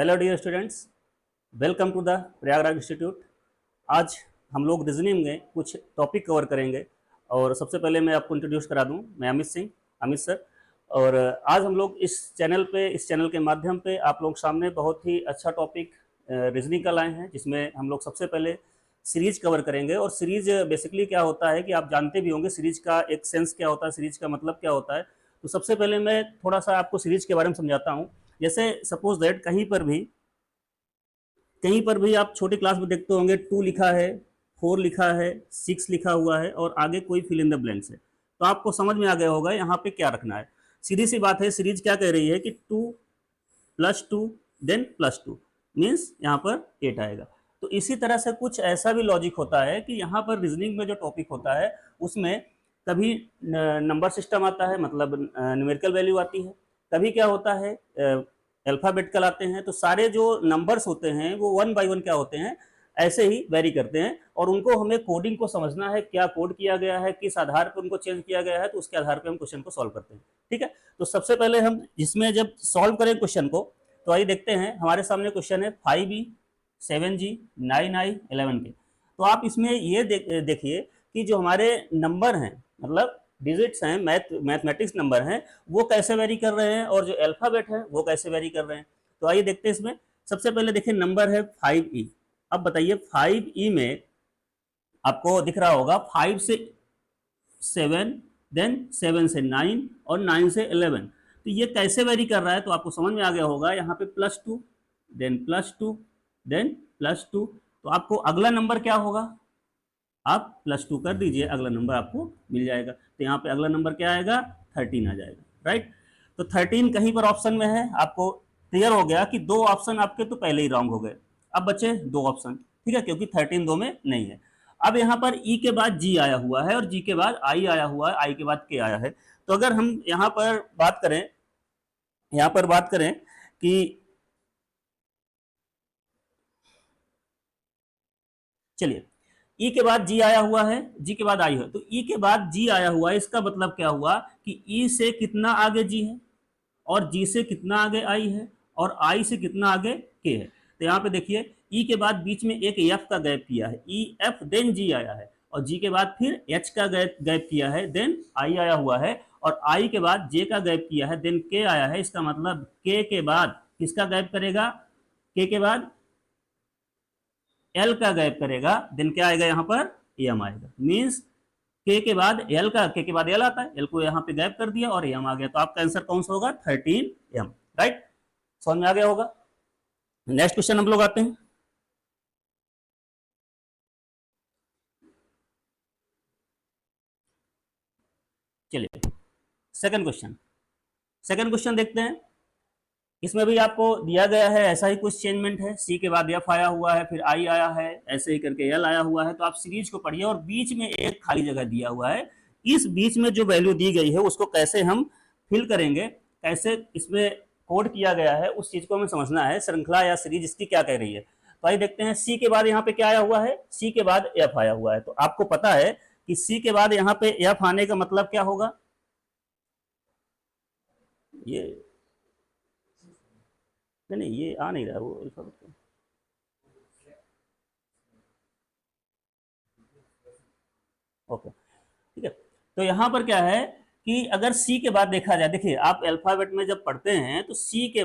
Hello dear students, welcome to the Prayagraj Institute. आज हम लोग रीजनिंग में कुछ टॉपिक कवर करेंगे और सबसे पहले मैं आपको इंट्रोड्यूस करा दूं। मैं अमित सिंह, अमित सर। और आज हम लोग इस चैनल के माध्यम पे आप लोग सामने बहुत ही अच्छा टॉपिक रीजनिंग का लाए हैं, जिसमें हम लोग सबसे पहले सीरीज कवर करेंगे। और सीरीज बेसिकली क्या होता है कि आप जानते भी होंगे सीरीज का एक सेंस क्या होता है, सीरीज का मतलब क्या होता है। तो सबसे पहले मैं थोड़ा सा आपको सीरीज के बारे में समझाता हूँ। जैसे सपोज दैट कहीं पर भी आप छोटी क्लास में देखते होंगे 2 लिखा है, 4 लिखा है, 6 लिखा हुआ है और आगे कोई फिल इन द ब्लैंक्स है। तो आपको समझ में आ गया होगा यहाँ पे क्या रखना है। सीधी सी बात है, सीरीज क्या कह रही है कि 2 + 2 देन +2 मीन्स यहाँ पर 8 आएगा। तो इसी तरह से कुछ ऐसा भी लॉजिक होता है कि यहाँ पर रीजनिंग में जो टॉपिक होता है उसमें कभी नंबर सिस्टम आता है, मतलब न्यूमेरिकल वैल्यू आती है। कभी क्या होता है, अल्फ़ाबेटिकल आते हैं। तो सारे जो नंबर्स होते हैं वो 1 बाय 1 क्या होते हैं, ऐसे ही वेरी करते हैं। और उनको हमें कोडिंग को समझना है, क्या कोड किया गया है, किस आधार पर उनको चेंज किया गया है, तो उसके आधार पर हम क्वेश्चन को सॉल्व करते हैं। ठीक है, तो सबसे पहले हम इसमें जब सॉल्व करें क्वेश्चन को, तो आइए देखते हैं। हमारे सामने क्वेश्चन है 5E 7G 9I 11 के। तो आप इसमें ये देखिए कि जो हमारे नंबर हैं, मतलब डिजिट्स हैं, मैथमेटिक्स नंबर हैं, वो कैसे वेरी कर रहे हैं और जो अल्फाबेट है वो कैसे वेरी कर रहे हैं। तो आइए देखते हैं इसमें। सबसे पहले देखिए नंबर है 5E। अब बताइए 5E में आपको दिख रहा होगा 5 से 7, देन 7 से 9 और 9 से 11। तो ये कैसे वेरी कर रहा है, तो आपको समझ में आ गया होगा। यहाँ पे +2 देन +2 देन +2। तो आपको अगला नंबर क्या होगा, आप +2 कर दीजिए, अगला नंबर आपको मिल जाएगा। तो यहाँ पे अगला नंबर क्या आएगा, 13 आ जाएगा। राइट, तो 13 कहीं पर ऑप्शन में है। आपको क्लियर हो गया कि 2 ऑप्शन आपके तो पहले ही रॉन्ग हो गए। अब बचे 2 ऑप्शन, ठीक है, क्योंकि 13 2 में नहीं है। अब यहाँ पर ई के बाद जी आया हुआ है और जी के बाद आई आया हुआ है, आई के बाद के आया है। तो अगर हम यहाँ पर बात करें कि चलिए, ई के बाद जी आया हुआ है, जी के बाद आई है। तो ई के बाद जी आया हुआ है, इसका मतलब क्या हुआ कि ई से कितना आगे जी है और जी से कितना आगे आई है और आई से कितना आगे के है। तो यहाँ पे देखिए ई के बाद बीच में एक एफ का गैप किया है, ई एफ देन जी आया है, और जी के बाद फिर एच का गैप किया है, देन आई आया हुआ है, और आई के बाद जे का गैप किया है, देन के आया है। इसका मतलब के के बाद किसका गैप करेगा, के के बाद एल का गैप करेगा, देन क्या आएगा यहाँ पर, एम आएगा। मीन्स के बाद एल आता है, एल को यहाँ पे गैप कर दिया और एम आ गया। तो आपका आंसर कौन सा होगा, 13M। राइट, समझ में आ गया होगा। नेक्स्ट क्वेश्चन हम लोग आते हैं। चलिए सेकंड क्वेश्चन देखते हैं। इसमें भी आपको दिया गया है ऐसा ही कुछ चेंजमेंट है। सी के बाद एफ आया हुआ है, फिर आई आया है, ऐसे ही करके एल आया हुआ है। तो आप सीरीज को पढ़िए और बीच में एक खाली जगह दिया हुआ है। इस बीच में जो वैल्यू दी गई है उसको कैसे हम फिल करेंगे, कैसे इसमें कोड किया गया है, उस चीज को हमें समझना है। श्रृंखला या सीरीज इसकी क्या कह रही है। तो आइए देखते हैं। सी के बाद यहाँ पे क्या आया हुआ है, सी के बाद एफ आया हुआ है। तो आपको पता है कि सी के बाद यहाँ पे एफ आने का मतलब क्या होगा, ये नहीं ये आ नहीं रहा है वो अल्फाबेट। ओके, ठीक है। तो यहाँ पर क्या है कि अगर सी के बाद देखा जाए, देखिए आप अल्फाबेट में जब पढ़ते हैं तो सी के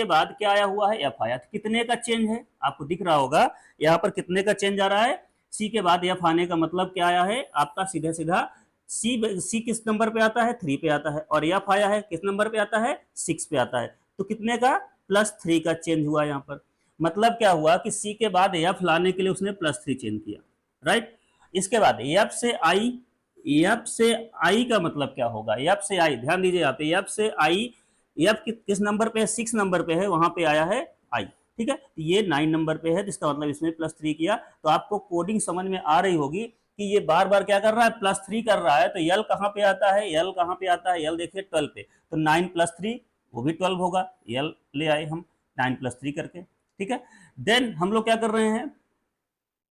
बाद क्या आया हुआ है, एफ आया। तो कितने का चेंज है आपको दिख रहा होगा, यहाँ पर कितने का चेंज आ रहा है। सी के बाद एफ आने का मतलब क्या आया है आपका, सीधा सीधा सी किस नंबर पे आता है, 3 पे आता है, और एफ आया है किस नंबर पे आता है, 6 पे आता है। तो कितने का, +3 का चेंज हुआ यहाँ पर। मतलब क्या हुआ कि सी के बाद एफ लाने के लिए उसने +3 चेंज किया। राइट, इसके बाद एफ से आई का मतलब क्या होगा, एफ से आई, ध्यान दीजिए यहाँ पे, एफ से आई, एफ किस नंबर पे है, 6 नंबर पे है, वहां पे आया है आई। ठीक है, ये 9 नंबर पे है, जिसका मतलब इसमें +3 किया। तो आपको कोडिंग समझ में आ रही होगी कि ये बार बार क्या कर रहा है, +3 कर रहा है। तो यल कहाँ पे आता है, यल कहाँ पे आता है, यल देखिए 12 पे। तो 9 + 3 वो भी 12 होगा, यल ले आए हम 9 + 3 करके। ठीक है, देन हम लोग क्या कर रहे हैं,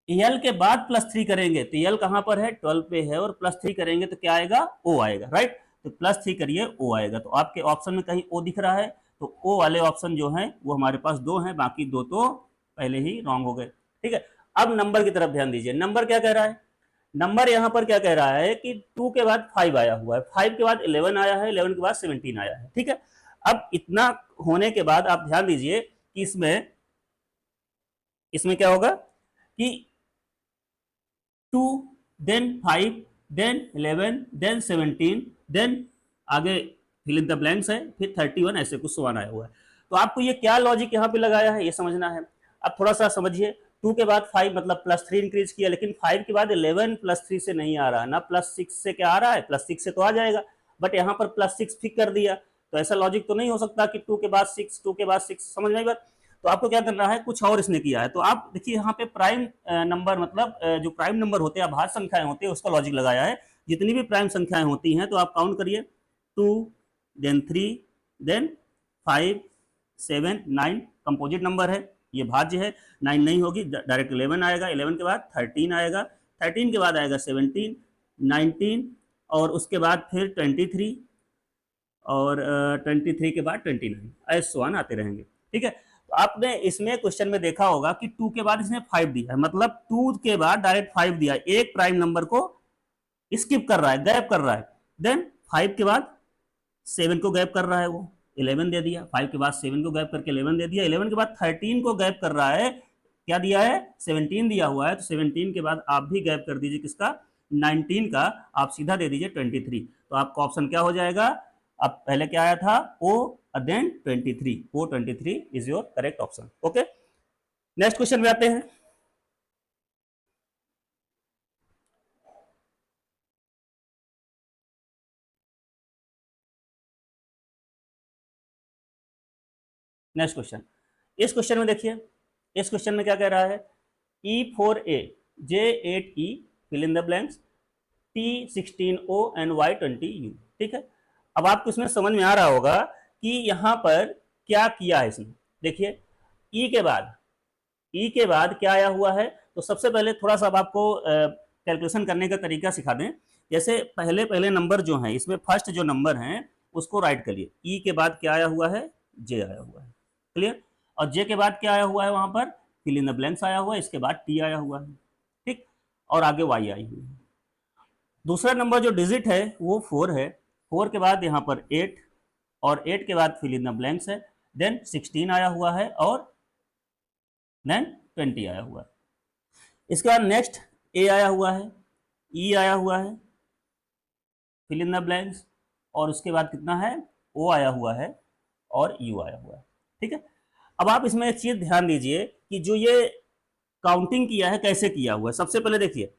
यल के बाद +3 करेंगे तो यल कहां पर है, 12 पे है, और +3 करेंगे तो क्या आएगा, ओ आएगा। राइट, तो +3 करिए, ओ आएगा। तो आपके ऑप्शन में कहीं ओ दिख रहा है तो ओ वाले ऑप्शन जो हैं वो हमारे पास 2 हैं, बाकी 2 तो पहले ही रॉन्ग हो गए। ठीक है, अब नंबर की तरफ ध्यान दीजिए। नंबर क्या कह रहा है, नंबर यहाँ पर क्या कह रहा है कि 2 के बाद 5 आया हुआ है, 5 के बाद 11 आया है, 11 के बाद 17 आया है। ठीक है, अब इतना होने के बाद आप ध्यान दीजिए कि इसमें क्या होगा कि 2 देन 5 देन 11 देन 17 देन आगे फिल इन द ब्लैंक्स है, फिर 31 ऐसे कुछ सवाल आया हुआ है। तो आपको ये क्या लॉजिक यहाँ पे लगाया है ये समझना है। अब थोड़ा सा समझिए, 2 के बाद 5 मतलब +3 इंक्रीज किया, लेकिन 5 के बाद 11 +3 से नहीं आ रहा ना, +6 से क्या आ रहा है, +6 से तो आ जाएगा, बट यहाँ पर +6 फिक कर दिया, तो ऐसा लॉजिक तो नहीं हो सकता कि 2 के बाद 6 2 के बाद 6, समझ में आई बात। तो आपको क्या करना है, कुछ और इसने किया है। तो आप देखिए यहाँ पे प्राइम नंबर मतलब जो प्राइम नंबर होते हैं, अभाज्य संख्याएं होती है, उसका लॉजिक लगाया है। जितनी भी प्राइम संख्याएं होती हैं तो आप काउंट करिए, 2 देन 3 देन 5 7 9 कंपोजिट नंबर है, ये भाज्य है, 9 नहीं होगी, डायरेक्ट 11 आएगा, 11 के बाद 13 आएगा, 13 के बाद आएगा 17 19 और उसके बाद फिर 23 और 23 के बाद 29 ऐसे वन आते रहेंगे। ठीक है, तो आपने इसमें क्वेश्चन में देखा होगा कि 2 के बाद इसने 5 दिया है, मतलब 2 के बाद डायरेक्ट 5 दिया, एक प्राइम नंबर को स्किप कर रहा है, गैप कर रहा है। देन 5 के बाद 7 को गैप कर रहा है, वो 11 दे दिया, 5 के बाद 7 को गैप करके 11 दे दिया, 11 के बाद 13 को गैप कर रहा है, क्या दिया है, 17 दिया हुआ है, तो 17 के बाद आप भी गैप कर दीजिए किसका, 19 का, आप सीधा दे दीजिए 23। तो आपका ऑप्शन क्या हो जाएगा, अब पहले क्या आया था O then 23, O 23 is your correct option. Okay, next question में आते हैं। नेक्स्ट क्वेश्चन, इस क्वेश्चन में देखिए, इस क्वेश्चन में क्या कह रहा है, E4A J8E fill in the blanks T16O and Y20U। ठीक है, अब आपको इसमें समझ में आ रहा होगा कि यहां पर क्या किया है इसने। देखिए ई के बाद क्या आया हुआ है, तो सबसे पहले थोड़ा सा अब आपको कैलकुलेशन करने का तरीका सिखा दें। जैसे पहले पहले नंबर जो हैं, इसमें फर्स्ट जो नंबर हैं उसको राइट करिए, ई के बाद क्या आया हुआ है, जे आया हुआ है, क्लियर। और जे के बाद क्या आया हुआ है, वहां पर फिल इन द ब्लैंक्स आया हुआ है, इसके बाद टी आया हुआ है, ठीक, और आगे वाई आई हुई है। दूसरा नंबर जो डिजिट है वो 4 है, 4 के बाद यहाँ पर 8 और 8 के बाद फिल इन द ब्लैंक्स है, देन 16 आया हुआ है और देन 20 आया हुआ है। इसके बाद नेक्स्ट ए आया हुआ है, ई आया हुआ है, फिल इन द ब्लैंक्स, और उसके बाद कितना है, ओ आया हुआ है और यू आया हुआ है। ठीक है, अब आप इसमें एक चीज ध्यान दीजिए कि जो ये काउंटिंग किया है कैसे किया हुआ है। सबसे पहले देखिए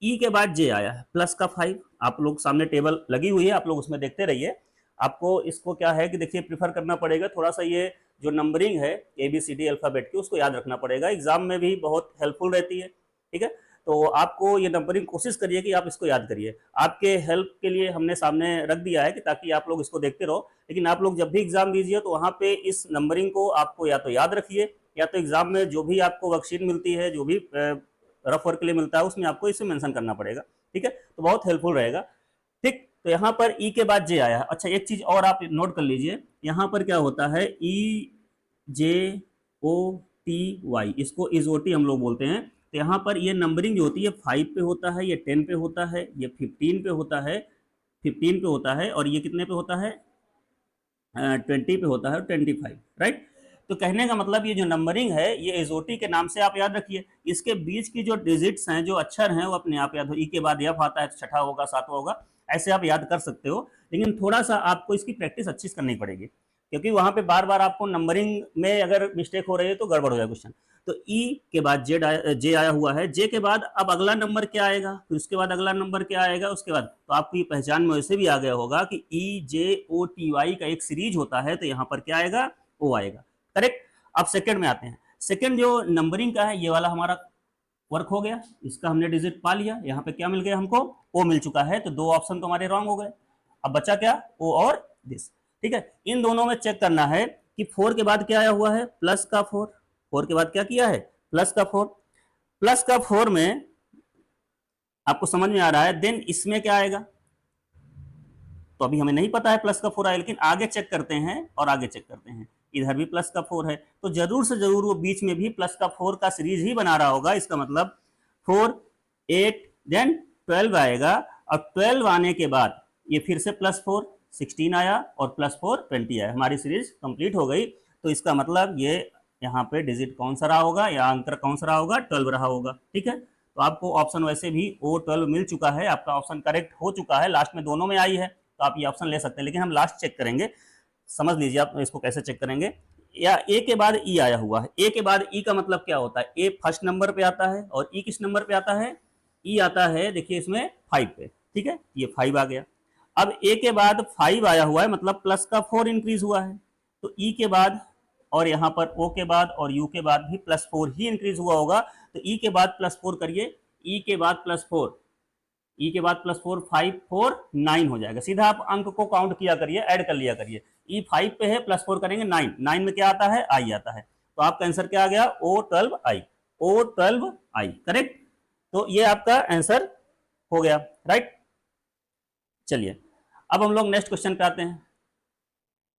ई के बाद जे आया है प्लस का 5, आप लोग सामने टेबल लगी हुई है, आप लोग उसमें देखते रहिए। आपको इसको क्या है कि देखिए प्रीफर करना पड़ेगा थोड़ा सा, ये जो नंबरिंग है ABCD अल्फाबेट की उसको याद रखना पड़ेगा, एग्जाम में भी बहुत हेल्पफुल रहती है। ठीक है, तो आपको ये नंबरिंग कोशिश करिए कि आप इसको याद करिए, आपके हेल्प के लिए हमने सामने रख दिया है कि ताकि आप लोग इसको देखते रहो। लेकिन आप लोग जब भी एग्जाम दीजिए तो वहाँ पे इस नंबरिंग को आपको या तो याद रखिए, या तो एग्जाम में जो भी आपको वर्कशीट मिलती है, जो भी रफ वर्क के लिए मिलता है, उसमें आपको इसे मेंशन करना पड़ेगा। ठीक है, तो बहुत हेल्पफुल रहेगा। ठीक, तो यहाँ पर ई के बाद जे आया है। अच्छा, एक चीज और आप नोट कर लीजिए, यहाँ पर क्या होता है, ई जे ओ टी वाई, इसको इजोटी हम लोग बोलते हैं। तो यहाँ पर ये नंबरिंग जो होती है 5 पे होता है, ये 10 पे होता है, ये 15 पे होता है, 15 पे होता है, और ये कितने पे होता है, 20 पे होता है, 25, राइट। तो कहने का मतलब ये जो नंबरिंग है ये एजोटी के नाम से आप याद रखिए, इसके बीच की जो डिजिट्स हैं, जो अक्षर हैं, वो अपने आप याद हो। ई के बाद एफ आता है तो छठा होगा, सातवां होगा, ऐसे आप याद कर सकते हो। लेकिन थोड़ा सा आपको इसकी प्रैक्टिस अच्छी से करनी पड़ेगी, क्योंकि वहां पे बार बार आपको नंबरिंग में अगर मिस्टेक हो रही है तो गड़बड़ हो जाए क्वेश्चन। तो ई के बाद जे आया हुआ है, जे के बाद अब अगला नंबर क्या आएगा, फिर उसके बाद अगला नंबर क्या आएगा, उसके बाद तो आपको ये पहचान में वैसे भी आ गया होगा कि EJOTY का एक सीरीज होता है, तो यहाँ पर क्या आएगा, ओ आएगा, करेक्ट। अब सेकंड में आते हैं। सेकंड जो नंबरिंग का है, ये वाला हमारा वर्क हो गया, इसका हमने डिजिट पा लिया, यहाँ पे क्या मिल गया हमको, ओ मिल चुका है, तो दो ऑप्शन तो हमारे रॉन्ग हो गए। अब बचा क्या, ओ और दिस। ठीक है, इन दोनों में चेक करना है कि 4 के बाद क्या आया हुआ है, प्लस का 4, 4 के बाद क्या किया है, प्लस का 4, प्लस का 4 में आपको समझ में आ रहा है, देन इसमें क्या आएगा, तो अभी हमें नहीं पता है प्लस का 4 आया, लेकिन आगे चेक करते हैं और आगे चेक करते हैं, इधर भी प्लस का 4 है, तो जरूर से जरूर वो बीच में भी प्लस का 4 का सीरीज ही बना रहा होगा। इसका मतलब 4 8 देन 12 आएगा, और 12 आने के बाद ये फिर से +4 16 आया और +4 20 आया, हमारी सीरीज कंप्लीट हो गई। तो इसका मतलब ये यहाँ पे डिजिट कौन सा रहा होगा या अंतर कौन सा रहा होगा, 12 रहा होगा। ठीक है, तो आपको ऑप्शन वैसे भी O12 मिल चुका है, आपका ऑप्शन करेक्ट हो चुका है, लास्ट में दोनों में आई है, तो आप ये ऑप्शन ले सकते हैं, लेकिन हम लास्ट चेक करेंगे। समझ लीजिए आप इसको कैसे चेक करेंगे। या ए के बाद ई आया हुआ है, ए के बाद ई का मतलब क्या होता है, ए फर्स्ट नंबर पे आता है और ई किस नंबर पे आता है, ई आता है देखिए इसमें 5 पे। ठीक है, ये 5 आ गया। अब ए के बाद 5 आया हुआ है, मतलब प्लस का 4 इंक्रीज हुआ है, तो ई के बाद और यहाँ पर ओ के बाद और यू के बाद भी +4 ही इंक्रीज हुआ होगा, तो ई के बाद +4 करिए, ई के बाद +4, ई के बाद +4 5 4 9 हो जाएगा। सीधा आप अंक को काउंट किया करिए, ऐड कर लिया करिए। ई 5 पे है, +4 करेंगे 9, 9 में क्या आता है, आई आता है, तो आपका आंसर क्या आ गया, O12I, O12I करेक्ट। तो ये आपका आंसर हो गया, राइट। चलिए अब हम लोग नेक्स्ट क्वेश्चन पे आते हैं।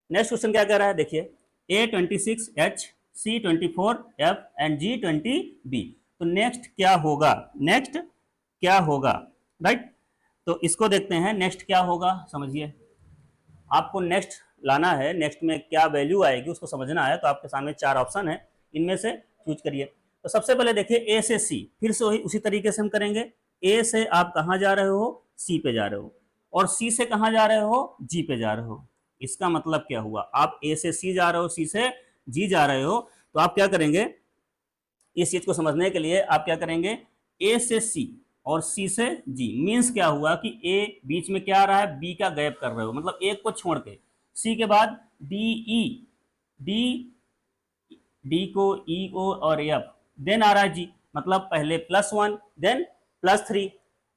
नेक्स्ट क्वेश्चन क्या कह रहा है, देखिए A26H, C24F एंड G20B। तो नेक्स्ट क्या होगा, नेक्स्ट क्या होगा, राइट। तो इसको देखते हैं, नेक्स्ट क्या होगा, समझिए। आपको नेक्स्ट लाना है, नेक्स्ट में क्या वैल्यू आएगी उसको समझना है, तो आपके सामने 4 ऑप्शन है, इनमें से चूज करिए। तो सबसे पहले देखिए ए से सी, फिर से वही उसी तरीके से हम करेंगे। ए से आप कहाँ जा रहे हो, सी पे जा रहे हो, और सी से कहाँ जा रहे हो, जी पे जा रहे हो। इसका मतलब क्या हुआ, आप ए से सी जा रहे हो, सी से जी जा रहे हो, तो आप क्या करेंगे, इस चीज को समझने के लिए आप क्या करेंगे, ए से सी और सी से जी, मीन्स क्या हुआ कि ए बीच में क्या आ रहा है, बी का गैप कर रहे हो, मतलब एक को छोड़ के। सी के बाद डी ई, डी डी को ई ओ और एफ, देन आ रहा है जी, मतलब पहले +1 देन +3।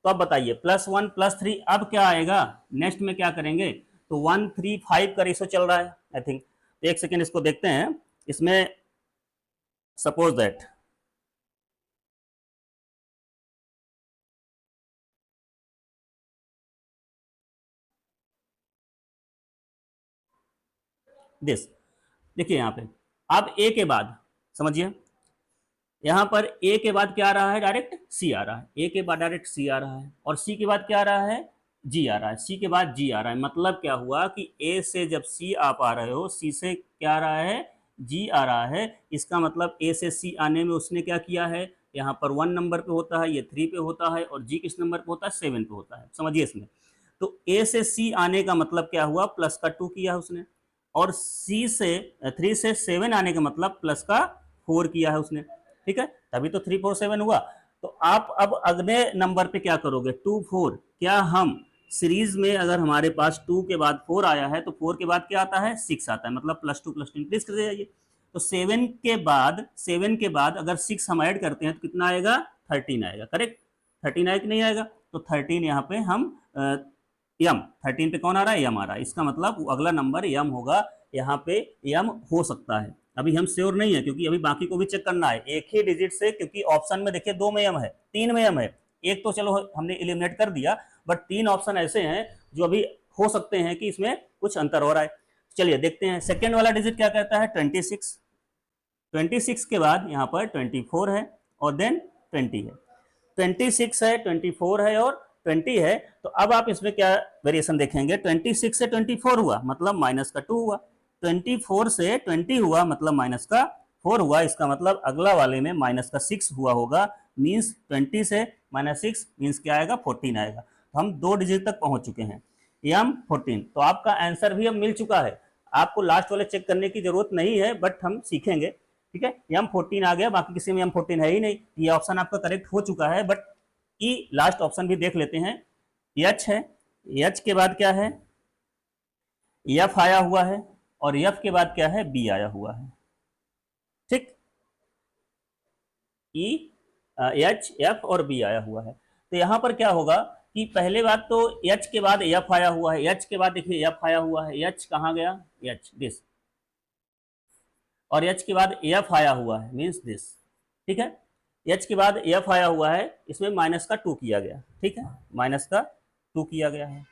तो अब बताइए +1 +3 अब क्या आएगा, नेक्स्ट में क्या करेंगे, तो 1 3 5 का रेशो चल रहा है आई थिंक। तो एक सेकेंड इसको देखते हैं। इसमें सपोज दैट दिस, देखिए यहाँ पे अब ए के बाद समझिए, यहाँ पर ए के बाद क्या आ रहा है, डायरेक्ट सी आ रहा है, ए के बाद डायरेक्ट सी आ रहा है, और सी के बाद क्या आ रहा है, जी आ रहा है, सी के बाद जी आ रहा है। मतलब क्या हुआ कि ए से जब सी आप आ रहे हो, सी से क्या आ रहा है, जी आ रहा है। इसका मतलब ए से सी आने में उसने क्या किया है, यहाँ पर 1 नंबर पे होता है, ये 3 पे होता है, और जी किस नंबर पे होता है, 7 पे होता है, समझिए इसमें। तो ए से सी आने का मतलब क्या हुआ, प्लस का 2 किया है उसने, और सी से 3 से 7 आने का मतलब प्लस का 4 किया है उसने। ठीक है, तभी तो 3 4 7 हुआ। तो आप अब अगले नंबर पे क्या करोगे, 2 4, क्या हम सीरीज में अगर हमारे पास 2 के बाद 4 आया है, तो 4 के बाद क्या आता है, 6 आता है, मतलब +2 इंक्रीज कर जाइए। तो 7 के बाद अगर 6 हम ऐड करते हैं तो कितना आएगा, 13 आएगा, करेक्ट। 13 आएगा कि नहीं आएगा, तो 13 यहाँ पे हम यम, 13 पे कौन आ रहा है, यम आ रहा है। इसका मतलब अगला नंबर यम होगा, यहाँ पे यम हो सकता है। अभी हम श्योर नहीं है, क्योंकि अभी बाकी को भी चेक करना है एक ही डिजिट से, क्योंकि ऑप्शन में देखिए 2 में यम है, 3 में यम है, एक तो चलो हमने एलिमिनेट कर दिया, बट 3 ऑप्शन ऐसे हैं जो अभी हो सकते हैं कि इसमें कुछ अंतर हो रहा है। चलिए देखते हैं, सेकेंड वाला डिजिट क्या कहता है, 26। 26 के बाद यहाँ पर 24 है और देन 20 है, 26 है, 24 है और 20 है। तो अब आप इसमें क्या वेरिएशन देखेंगे, 26 से 24 हुआ मतलब माइनस का 2 हुआ, 24 से 20 हुआ मतलब माइनस का 4 हुआ। इसका मतलब अगला वाले में माइनस का 6 हुआ होगा, मीन्स 20 से -6 मीन्स क्या आएगा, 14 आएगा। तो हम 2 डिजिट तक पहुंच चुके हैं, यम 14। तो आपका आंसर भी अब मिल चुका है, आपको लास्ट वाले चेक करने की जरूरत नहीं है, बट हम सीखेंगे। ठीक है, यम 14 आ गया, बाकी किसी में यम 14 है ही नहीं, ये ऑप्शन आपका करेक्ट हो चुका है। बट ई लास्ट ऑप्शन भी देख लेते हैं, एच है, एच के बाद क्या है, एफ आया हुआ है, और एफ के बाद क्या है, बी आया हुआ है। ठीक, ई एच एफ और बी आया हुआ है। तो यहां पर क्या होगा कि पहले बात तो एच के बाद एफ आया हुआ है, एच के बाद देखिए एफ आया हुआ है, एच कहाँ गया, एच दिस, और एच के बाद एफ आया हुआ है, मीन्स दिस। ठीक है, एच के बाद एफ आया हुआ है, इसमें -2 किया गया। ठीक है, -2 किया गया है।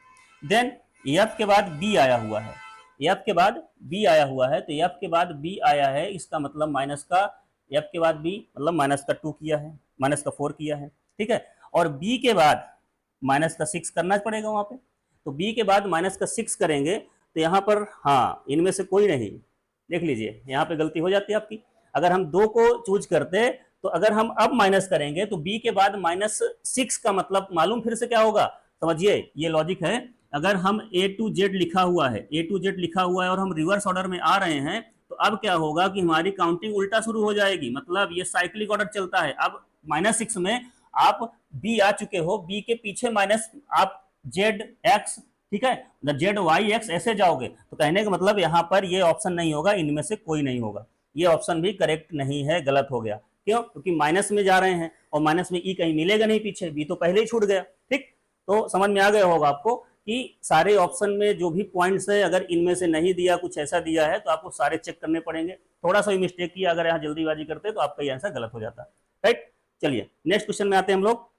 देन एफ के बाद बी आया हुआ है, एफ के बाद बी आया हुआ है, तो एफ के बाद बी आया है, इसका मतलब माइनस का, एफ के बाद बी मतलब माइनस का 2 किया है, माइनस का 4 किया है, ठीक है। और बी के बाद माइनस का 6 करना पड़ेगा वहां पे, तो बी के बाद माइनस का 6 करेंगे, तो यहाँ पर हाँ इनमें से कोई नहीं, देख लीजिए यहाँ पे गलती हो जाती है आपकी। अगर हम 2 को चूज करते, तो अगर हम अब माइनस करेंगे तो बी के बाद -6 का मतलब मालूम फिर से क्या होगा, समझिए ये लॉजिक है। अगर हम ए टू जेड लिखा हुआ है, ए टू जेड लिखा हुआ है और हम रिवर्स ऑर्डर में आ रहे हैं, तो अब क्या होगा कि हमारी काउंटिंग उल्टा शुरू हो जाएगी, मतलब ये साइक्लिक ऑर्डर चलता है। अब -6 में आप बी आ चुके हो, बी के पीछे माइनस आप जेड एक्स, ठीक है, जेड वाई एक्स ऐसे जाओगे, तो कहने का मतलब यहाँ पर ये ऑप्शन नहीं होगा, इनमें से कोई नहीं होगा, ये ऑप्शन भी करेक्ट नहीं है, गलत हो गया। क्यों? क्योंकि माइनस में जा रहे हैं और माइनस में ई कहीं मिलेगा नहीं पीछे, बी तो पहले ही छूट गया। ठीक, तो समझ में आ गया होगा आपको कि सारे ऑप्शन में जो भी पॉइंट्स है, अगर इनमें से नहीं दिया, कुछ ऐसा दिया है, तो आपको सारे चेक करने पड़ेंगे। थोड़ा सा भी मिस्टेक किया अगर यहाँ जल्दीबाजी करते तो आपका ये आंसर गलत हो जाता। राइट, चलिए नेक्स्ट क्वेश्चन में आते हैं हम लोग।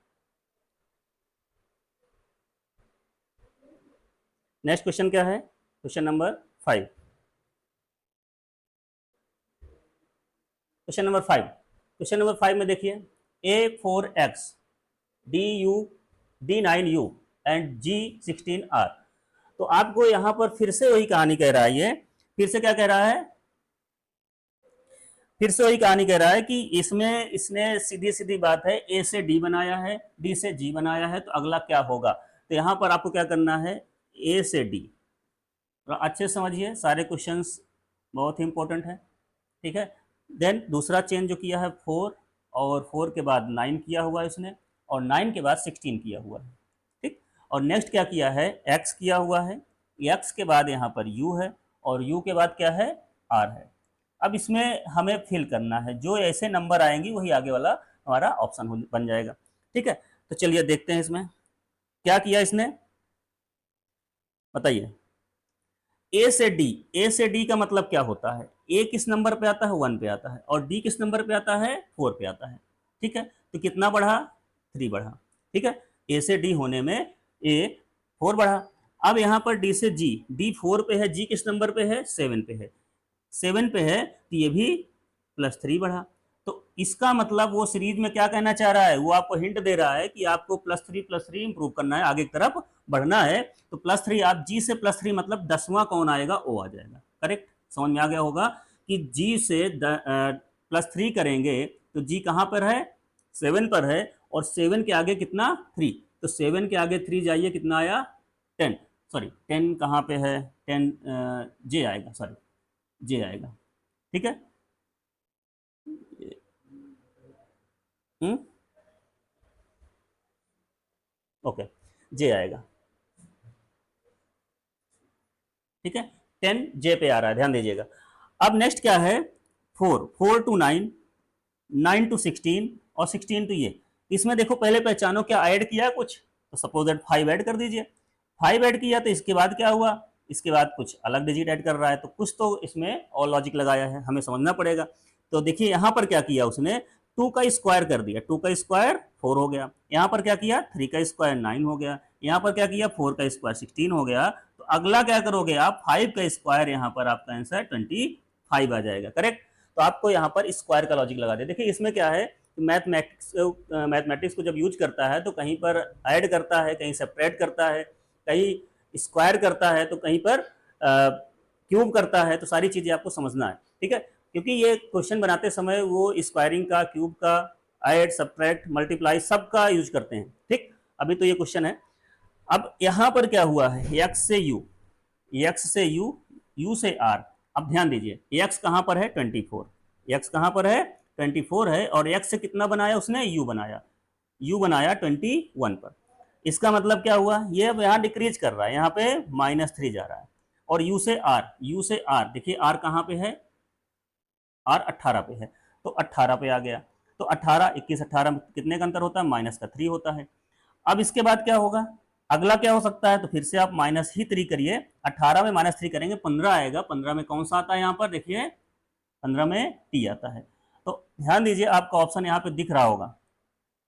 नेक्स्ट क्वेश्चन क्या है? Question number 5। Question number 5, question number 5 में देखिए, A4X D9U एंड G16R। तो आपको यहां पर फिर से वही कहानी कह रहा है, ये फिर से क्या कह रहा है, फिर से वही कहानी कह रहा है कि इसमें इसने सीधी सीधी बात है, ए से डी बनाया है, डी से जी बनाया है, तो अगला क्या होगा। तो यहां पर आपको क्या करना है, ए से डी, तो अच्छे समझिए सारे क्वेश्चंस बहुत ही इंपॉर्टेंट है, ठीक है। देन दूसरा चेंज जो किया है 4, और 4 के बाद 9 किया हुआ है इसने, और 9 के बाद 16 किया हुआ है, ठीक। और नेक्स्ट क्या किया है, x किया हुआ है, x के बाद यहाँ पर u है, और u के बाद क्या है, r है। अब इसमें हमें फिल करना है, जो ऐसे नंबर आएंगी वही आगे वाला हमारा ऑप्शन बन जाएगा, ठीक है। तो चलिए देखते हैं इसमें क्या किया इसने, बताइए। ए से डी, ए से डी का मतलब क्या होता है, ए किस नंबर पे आता है, 1 पे आता है, और डी किस नंबर पे आता है, 4 पे आता है, ठीक है। तो कितना बढ़ा, 3 बढ़ा, ठीक है। ए से डी होने में ए 4 बढ़ा। अब यहाँ पर डी से जी, डी 4 पे है, जी किस नंबर पे है, 7 पे है, 7 पे है, तो ये भी +3 बढ़ा। तो इसका मतलब वो सीरीज में क्या कहना चाह रहा है, वो आपको हिंट दे रहा है कि आपको +3 इंप्रूव करना है, आगे की तरफ बढ़ना है। तो +3 आप जी से +3 मतलब 10वां कौन आएगा, ओ आ जाएगा, करेक्ट। समझ में आ गया होगा कि जी से +3 करेंगे तो जी कहाँ पर है, 7 पर है, और 7 के आगे कितना, 3, तो 7 के आगे 3 जाइए, कितना आया, 10, सॉरी 10 कहाँ पे है, 10 जे आएगा, सॉरी जे आएगा, ठीक है। हम्म, ओके, जे आएगा, ठीक है। 10 जे पे आ रहा है, ध्यान दीजिएगा। अब नेक्स्ट क्या है, 4 टू 9, 9 टू 16, और 16 टू ये। इसमें देखो पहले पहचानो क्या ऐड किया कुछ, तो सपोज दैट 5 ऐड कर दीजिए, 5 ऐड किया, तो इसके बाद क्या हुआ, इसके बाद कुछ अलग डिजिट ऐड कर रहा है, तो कुछ तो इसमें और लॉजिक लगाया है, हमें समझना पड़ेगा। तो देखिए यहाँ पर क्या किया उसने, 2 का स्क्वायर कर दिया, 2 का स्क्वायर 4 हो गया, यहाँ पर क्या किया, 3 का स्क्वायर 9 हो गया, यहाँ पर क्या किया, 4 का स्क्वायर 16 हो गया। तो अगला क्या करोगे आप, 5 का स्क्वायर, यहाँ पर आपका आंसर 25 आ जाएगा, करेक्ट। तो आपको यहाँ पर स्क्वायर का लॉजिक लगा दे। देखिए इसमें क्या है, मैथमेटिक्स को जब यूज करता है तो कहीं पर ऐड करता है, कहीं सेपरेट करता है, कहीं स्क्वायर करता है, तो कहीं पर क्यूब करता है, तो सारी चीज़ें आपको समझना है, ठीक है। क्योंकि ये क्वेश्चन बनाते समय वो स्क्वायरिंग का, क्यूब का, ऐड सब्ट्रैक्ट मल्टीप्लाई सबका यूज करते हैं, ठीक। अभी तो ये क्वेश्चन है। अब यहाँ पर क्या हुआ है, एक्स से यू, एक्स से यू, यू से आर। अब ध्यान दीजिए, एक्स कहाँ पर है, 24, एक्स कहाँ पर है, 24 है, और एक्स से कितना बनाया उसने, यू बनाया, यू बनाया 21 पर। इसका मतलब क्या हुआ, ये अब यहाँ डिक्रीज कर रहा है, यहाँ पे -3 जा रहा है। और यू से आर, यू से आर, देखिए आर कहाँ पे है, आर 18 पे है, तो 18 पे आ गया। तो 18, 21, 18 कितने का अंतर होता है, -3 होता है। अब इसके बाद क्या होगा, अगला क्या हो सकता है, तो फिर से आप -3 करिए, 18 में -3 करेंगे 15 आएगा, 15 में कौन सा आता है, यहाँ पर देखिए 15 में टी आता है। तो ध्यान दीजिए आपका ऑप्शन यहाँ पे दिख रहा होगा,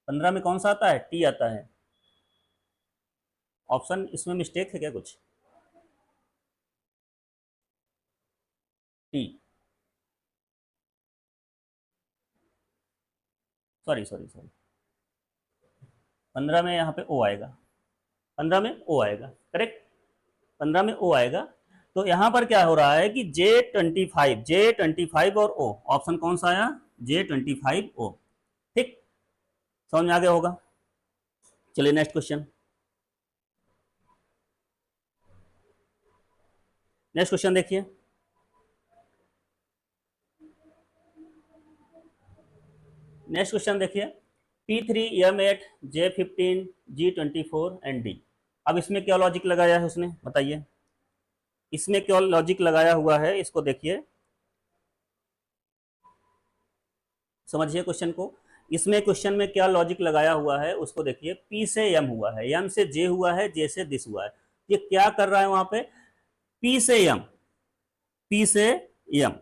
15 में कौन सा आता है, टी आता है। ऑप्शन इसमें मिस्टेक है क्या कुछ, टी, सॉरी सॉरी सॉरी, 15 में यहाँ पे ओ आएगा, 15 में ओ आएगा, करेक्ट, 15 में ओ आएगा। तो यहाँ पर क्या हो रहा है कि J25 और ओ, ऑप्शन कौन सा आया, J25 ओ, ठीक, समझ में आ गया होगा। चलिए नेक्स्ट क्वेश्चन, नेक्स्ट क्वेश्चन देखिए, नेक्स्ट क्वेश्चन देखिए, P3M8 J15 G24 and D. अब इसमें क्या लॉजिक लगाया है उसने, बताइए, इसमें क्या लॉजिक लगाया हुआ है, इसको देखिए, समझिए क्वेश्चन को। इसमें क्वेश्चन में क्या लॉजिक लगाया हुआ है उसको देखिए। पी से एम हुआ है, एम से जे हुआ है, जे से दिस हुआ है। ये क्या कर रहा है वहां पे, पी से एम, पी से एम।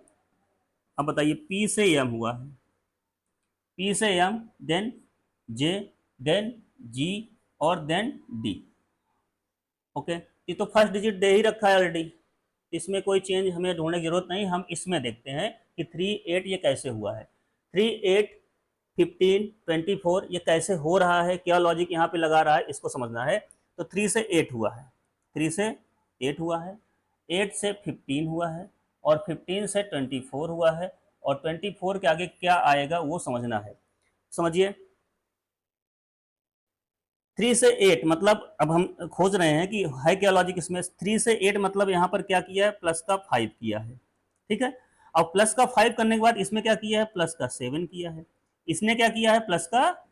अब बताइए, पी से एम हुआ है, पी से एम, देन जे, देन जी, और देन डी। ओके, ये तो फर्स्ट डिजिट दे ही रखा है ऑलरेडी, इसमें कोई चेंज हमें ढूंढने की जरूरत नहीं। हम इसमें देखते हैं कि 3 8 ये कैसे हुआ है, 3 8 15 24 ये कैसे हो रहा है, क्या लॉजिक यहाँ पे लगा रहा है, इसको समझना है। तो 3 से 8 हुआ है, 3 से 8 हुआ है, 8 से 15 हुआ है, और 15 से 24 हुआ है, और 24 के आगे क्या आएगा वो समझना है। समझिए, 3 से 8 मतलब, अब हम खोज रहे हैं कि है क्या लॉजिक इसमें। 3 से 8 मतलब यहाँ पर क्या किया है, प्लस का 5 किया है, ठीक है। अब प्लस का 5 करने के बाद इसमें क्या किया है, प्लस का 7 किया है, इसने क्या किया है, प्लस का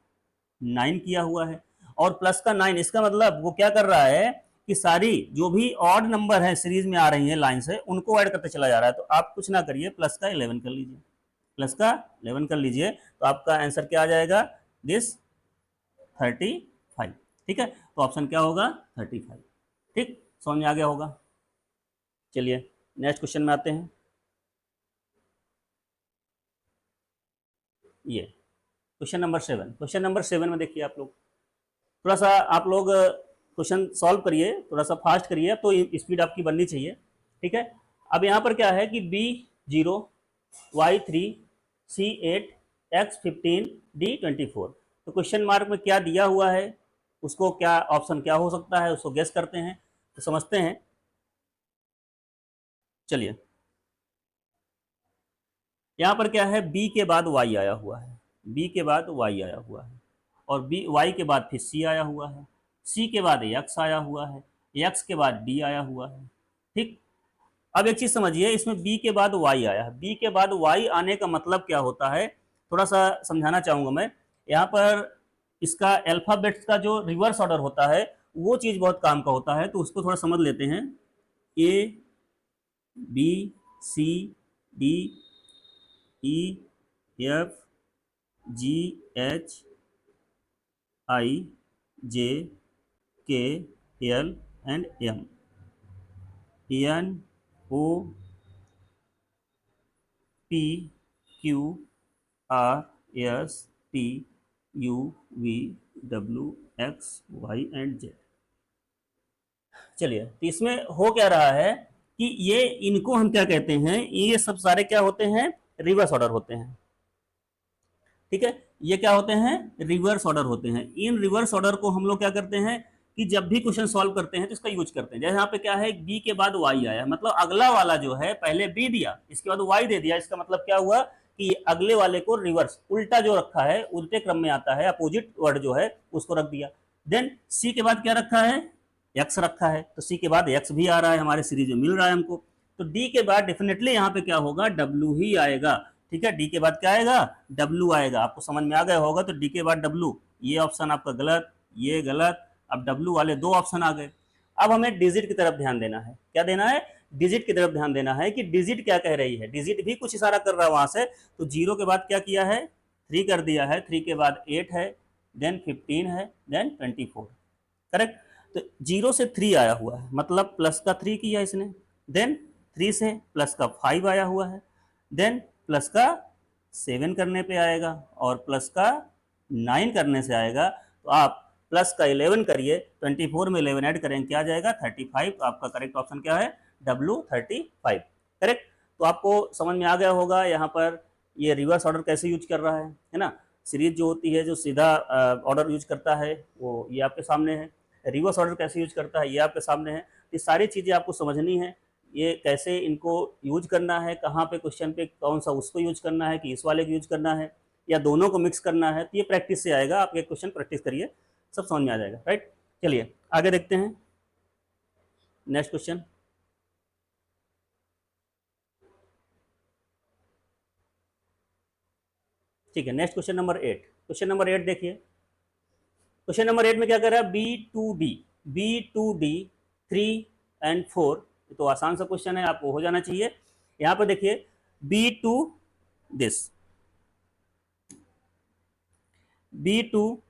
9 किया हुआ है। और प्लस का 9, इसका मतलब वो क्या कर रहा है कि सारी जो भी ऑड नंबर है सीरीज में आ रही है लाइन से, उनको ऐड करते चला जा रहा है। तो आप कुछ ना करिए, प्लस का 11 कर लीजिए, प्लस का 11 कर लीजिए, तो आपका आंसर क्या आ जाएगा, दिस 35, ठीक है। तो ऑप्शन क्या होगा, 35, ठीक, समझ में आ गया होगा। चलिए नेक्स्ट क्वेश्चन में आते हैं। ये क्वेश्चन नंबर 7, क्वेश्चन नंबर 7 में देखिए आप लोग, थोड़ा सा आप लोग क्वेश्चन सॉल्व करिए, थोड़ा सा फास्ट करिए, तो स्पीड आपकी बननी चाहिए, ठीक है। अब यहाँ पर क्या है कि B0 Y3 C8 X15 D24, तो क्वेश्चन मार्क में क्या दिया हुआ है, उसको क्या ऑप्शन क्या हो सकता है उसको गेस करते हैं, तो समझते हैं। चलिए, यहाँ पर क्या है, बी के बाद वाई आया हुआ है, बी के बाद वाई आया हुआ है, और बी, वाई के बाद फिर सी आया हुआ है, सी के बाद एक्स आया हुआ है, एक्स के बाद डी आया हुआ है, ठीक। अब एक चीज समझिए, इसमें बी के बाद वाई आया है, बी के बाद वाई आने का मतलब क्या होता है, थोड़ा सा समझाना चाहूंगा मैं। यहाँ पर इसका अल्फाबेट्स का जो रिवर्स ऑर्डर होता है, वो चीज बहुत काम का होता है, तो उसको थोड़ा समझ लेते हैं। A, B, C, D, E, F, G, H, I, J, K, L and M, N, O, P, Q, R, S, T, U, V, W, X, Y and Z. चलिए, तो इसमें हो क्या रहा है कि ये, इनको हम क्या कहते हैं, ये सब सारे क्या होते हैं, रिवर्स ऑर्डर होते हैं, ठीक है। ये क्या होते हैं, रिवर्स ऑर्डर होते हैं। इन रिवर्स ऑर्डर को हम लोग क्या करते हैं कि जब भी क्वेश्चन सॉल्व करते हैं तो इसका यूज करते हैं। जैसे यहाँ पे क्या है, बी के बाद वाई आया, मतलब अगला वाला जो है, पहले बी दिया, इसके बाद वाई दे दिया, इसका मतलब क्या हुआ कि अगले वाले को रिवर्स, उल्टा जो रखा है, उल्टे क्रम में आता है, अपोजिट वर्ड जो है उसको रख दिया। देन सी के बाद क्या रखा है, एक्स रखा है, तो सी के बाद एक्स भी आ रहा है, हमारे सीरीज में मिल रहा है हमको। तो डी के बाद डेफिनेटली यहाँ पे क्या होगा, डब्ल्यू ही आएगा, ठीक है। डी के बाद क्या आएगा, डब्ल्यू आएगा। आपको समझ में आ गया होगा, तो डी के बाद डब्ल्यू, ये ऑप्शन आपका गलत, ये गलत। अब डब्ल्यू वाले दो ऑप्शन आ गए। अब हमें डिजिट की तरफ ध्यान देना है, क्या देना है, डिजिट की तरफ ध्यान देना है कि डिजिट क्या कह रही है। डिजिट भी कुछ इशारा कर रहा है वहां से। तो जीरो के बाद क्या किया है, 3 कर दिया है, 3 के बाद 8 है, देन 15 है, देन 24, करेक्ट। तो 0 से 3 आया हुआ है, मतलब प्लस का 3 किया इसने। देन 3 से प्लस का 5 आया हुआ है, देन प्लस का 7 करने पे आएगा, और प्लस का 9 करने से आएगा। तो आप प्लस का 11 करिए, 24 में 11 ऐड करेंगे, क्या आ जाएगा, 35। तो आपका करेक्ट ऑप्शन क्या है, W 35, करेक्ट। तो आपको समझ में आ गया होगा यहाँ पर ये रिवर्स ऑर्डर कैसे यूज कर रहा है ना। सीरीज जो होती है, जो सीधा ऑर्डर यूज करता है वो ये आपके सामने है, रिवर्स ऑर्डर कैसे यूज करता है ये आपके सामने है। ये सारी चीज़ें आपको समझनी है, ये कैसे इनको यूज करना है, कहाँ पे क्वेश्चन पे कौन सा उसको यूज करना है कि इस वाले को यूज करना है या दोनों को मिक्स करना है, तो ये प्रैक्टिस से आएगा। आप एक क्वेश्चन प्रैक्टिस करिए, सब समझ में आ जाएगा, राइट। चलिए आगे देखते हैं नेक्स्ट क्वेश्चन। ठीक है, next question number 8। Question number 8 देखिए। क्वेश्चन नंबर 8 में क्या कर रहा है, बी टू डी 3 and 4। तो आसान सा क्वेश्चन है, आपको हो जाना चाहिए। यहाँ पर देखिए दिस बी टू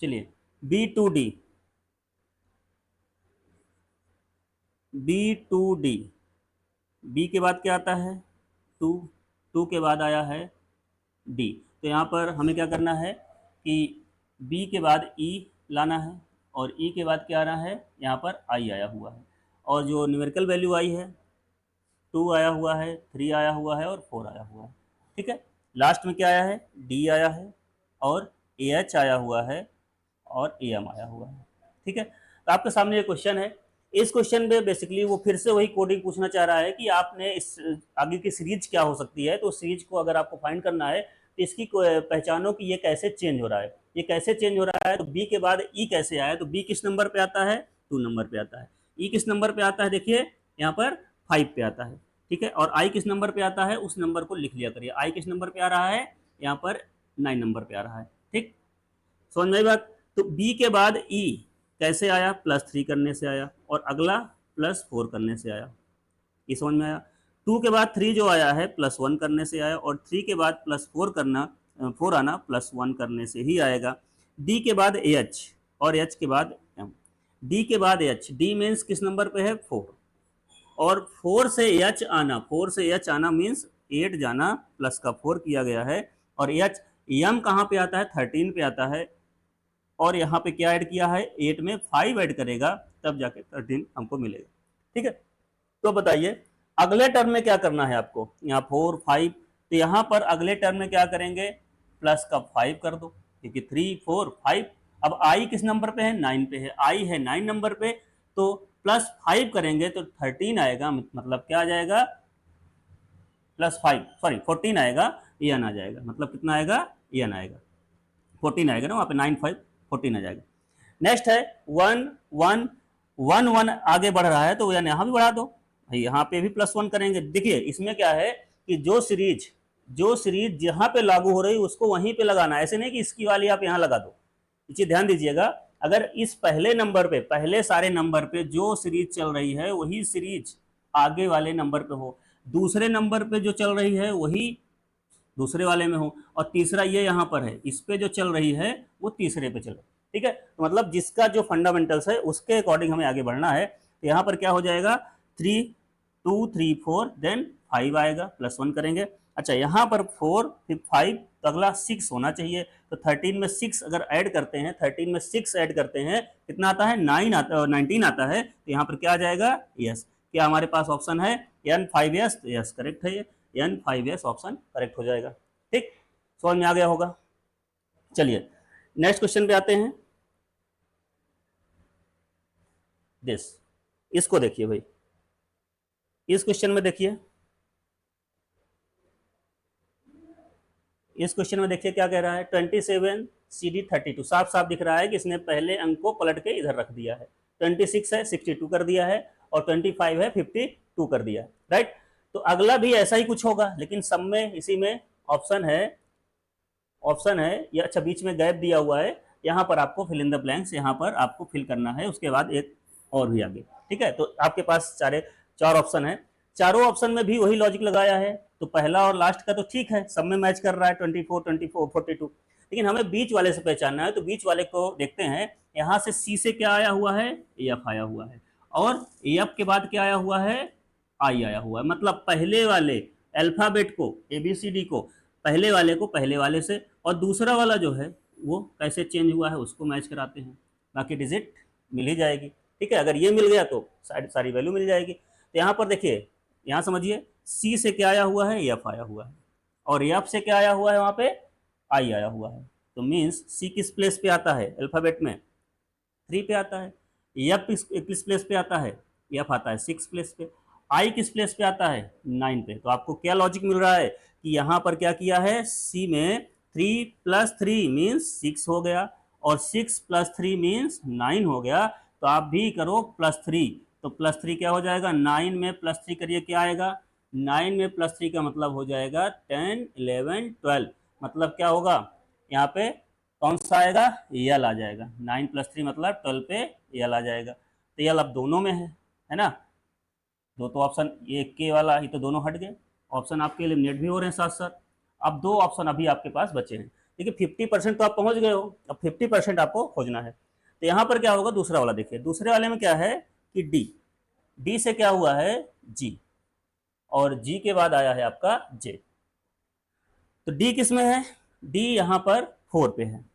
चलिए बी टू डी बी के बाद क्या आता है, टू, टू के बाद आया है डी। तो यहाँ पर हमें क्या करना है कि बी के बाद ई लाना है और ई के बाद क्या आना है, यहाँ पर आई आया हुआ है और जो न्यूमेरिकल वैल्यू आई है 2 आया हुआ है, 3 आया हुआ है और 4 आया हुआ है। ठीक है, लास्ट में क्या आया है, डी आया है और ए एच आया हुआ है और ए एम आया हुआ है। ठीक है, तो आपके सामने ये क्वेश्चन है। इस क्वेश्चन में बेसिकली वो फिर से वही कोडिंग पूछना चाह रहा है कि आपने इस आगे की सीरीज क्या हो सकती है। तो सीरीज को अगर आपको फाइंड करना है तो इसकी पहचानो कि ये कैसे चेंज हो रहा है, ये कैसे चेंज हो रहा है। तो बी के बाद ई कैसे आया, तो बी किस नंबर पे आता है, 2 नंबर पे आता है। ई किस नंबर पे आता है, देखिए यहाँ पर 5 पे आता है। ठीक है, और आई किस नंबर पे आता है, उस नंबर को लिख लिया करिए। आई किस नंबर पे आ रहा है, यहाँ पर 9 नंबर पे आ रहा है। ठीक, समझ में आई बात। तो बी के बाद ई कैसे आया, +3 करने से आया और अगला +4 करने से आया, ये समझ में आया। 2 के बाद 3 जो आया है +1 करने से आया और 3 के बाद +4 करना 4 आना +1 करने से ही आएगा। डी के बाद एच और एच के बाद एम। डी के बाद एच, डी मीन्स किस नंबर पे है, 4 और 4 से एच आना, 4 से एच आना मीन्स 8 जाना प्लस का 4 किया गया है और एच एम कहाँ पे आता है, 13 पे आता है और यहाँ पे क्या ऐड किया है, 8 में 5 ऐड करेगा तब जाके 13 हमको मिलेगा। ठीक है, तो बताइए अगले टर्म में क्या करना है आपको, यहाँ 4 5, तो यहाँ पर अगले टर्म में क्या करेंगे, प्लस का 5 कर दो क्योंकि 3 4 5। अब आई किस नंबर पे है, 9 पे है, आई है 9 नंबर पे, तो +5 करेंगे तो 13 आएगा, मतलब क्या आ जाएगा, +5 सॉरी 14 आएगा, एन आ जाएगा, मतलब कितना आएगा, एन आएगा 14 आएगा ना, वहाँ पे 9 5 14 आ जाएगा। नेक्स्ट है 1 1 1 1 आगे बढ़ रहा है तो यहाँ भी बढ़ा दो, यहाँ पे भी +1 करेंगे। देखिए इसमें क्या है कि जो सीरीज जहाँ पे लागू हो रही है उसको वहीं पे लगाना, ऐसे नहीं कि इसकी वाली आप यहाँ लगा दो। ये ध्यान दीजिएगा, अगर इस पहले नंबर पे, पहले सारे नंबर पे जो सीरीज चल रही है वही सीरीज आगे वाले नंबर पे हो, दूसरे नंबर पे जो चल रही है वही दूसरे वाले में हो, और तीसरा ये यहाँ पर है, इस पे जो चल रही है वो तीसरे पे चले। ठीक है, तो मतलब जिसका जो फंडामेंटल्स है उसके अकॉर्डिंग हमें आगे बढ़ना है। तो यहाँ पर क्या हो जाएगा, 3 2 3 4 देन 5 आएगा, +1 करेंगे। अच्छा यहाँ पर 4 फिर 5, तो अगला 6 होना चाहिए। तो 13 में 6 अगर ऐड करते हैं, 13 में 6 ऐड करते हैं कितना आता है, 9 आता, 19 आता है। तो यहाँ पर क्या आ जाएगा, यस। क्या हमारे पास ऑप्शन है N5S, तो यस करेक्ट है, ये N5S ऑप्शन करेक्ट हो जाएगा। ठीक, समझ में आ गया होगा। चलिए नेक्स्ट क्वेश्चन पे आते हैं। दिस, इसको देखिए भाई, इस क्वेश्चन में देखिए, इस क्वेश्चन में देखिए क्या कह रहा है, 27 CD 32, साफ साफ दिख रहा है कि इसने पहले अंक को पलट के इधर रख दिया है। 26 है 62 कर दिया है और 25 है 52 कर दिया है, राइट। तो अगला भी ऐसा ही कुछ होगा, लेकिन सब में इसी में ऑप्शन है ये। अच्छा बीच में गैप दिया हुआ है, यहाँ पर आपको फिल इन द ब्लैंक्स, यहाँ पर आपको फिल करना है, उसके बाद एक और भी आगे। ठीक है, तो आपके पास चार ऑप्शन है, चारों ऑप्शन में भी वही लॉजिक लगाया है। तो पहला और लास्ट का तो ठीक है, सब में मैच कर रहा है 24 24 42, लेकिन हमें बीच वाले से पहचानना है। तो बीच वाले को देखते हैं, यहाँ से सी से क्या आया हुआ है, एफ आया हुआ है और एफ के बाद क्या आया हुआ है, आई आया हुआ है। मतलब पहले वाले अल्फाबेट को, ABCD को, पहले वाले को पहले वाले से, और दूसरा वाला जो है वो कैसे चेंज हुआ है उसको मैच कराते हैं, बाकी डिजिट मिल ही जाएगी। ठीक है, अगर ये मिल गया तो सारी वैल्यू मिल जाएगी। तो यहाँ पर देखिए, यहाँ समझिए, सी से क्या आया हुआ है, एफ आया हुआ है, और एफ से क्या आया हुआ है, वहाँ पे आई आया हुआ है। तो मीन्स सी किस प्लेस पे आता है अल्फाबेट में, 3 पे आता है। एफ किस प्लेस पे आता है, एफ आता है 6 प्लेस पे। आई किस प्लेस पे आता है, 9 पे। तो आपको क्या लॉजिक मिल रहा है कि यहाँ पर क्या किया है, सी में 3 + 3 मीन्स 6 हो गया, और 6 + 3 मीन्स 9 हो गया। तो आप भी करो +3, तो +3 क्या हो जाएगा, 9 में +3 करिए, क्या आएगा, 9 में +3 का मतलब हो जाएगा 10, 11, 12। मतलब क्या होगा, यहाँ पे कौन सा आएगा, यल आ जाएगा। 9 + 3 मतलब 12 पे यल आ जाएगा। तो यल अब दोनों में है ना। दो तो ऑप्शन, ये के वाला ही तो दोनों हट गए, ऑप्शन आपके एलिमिनेट भी हो रहे हैं साथ साथ। अब 2 ऑप्शन अभी आपके पास बचे हैं। देखिए 50% तो आप पहुंच गए हो, अब 50% आपको खोजना है। तो यहाँ पर क्या होगा, दूसरा वाला देखिए, दूसरे वाले में क्या है कि डी, डी से क्या हुआ है, जी, और जी के बाद आया है आपका जे। तो डी किस में है, डी यहाँ पर 4 पे है।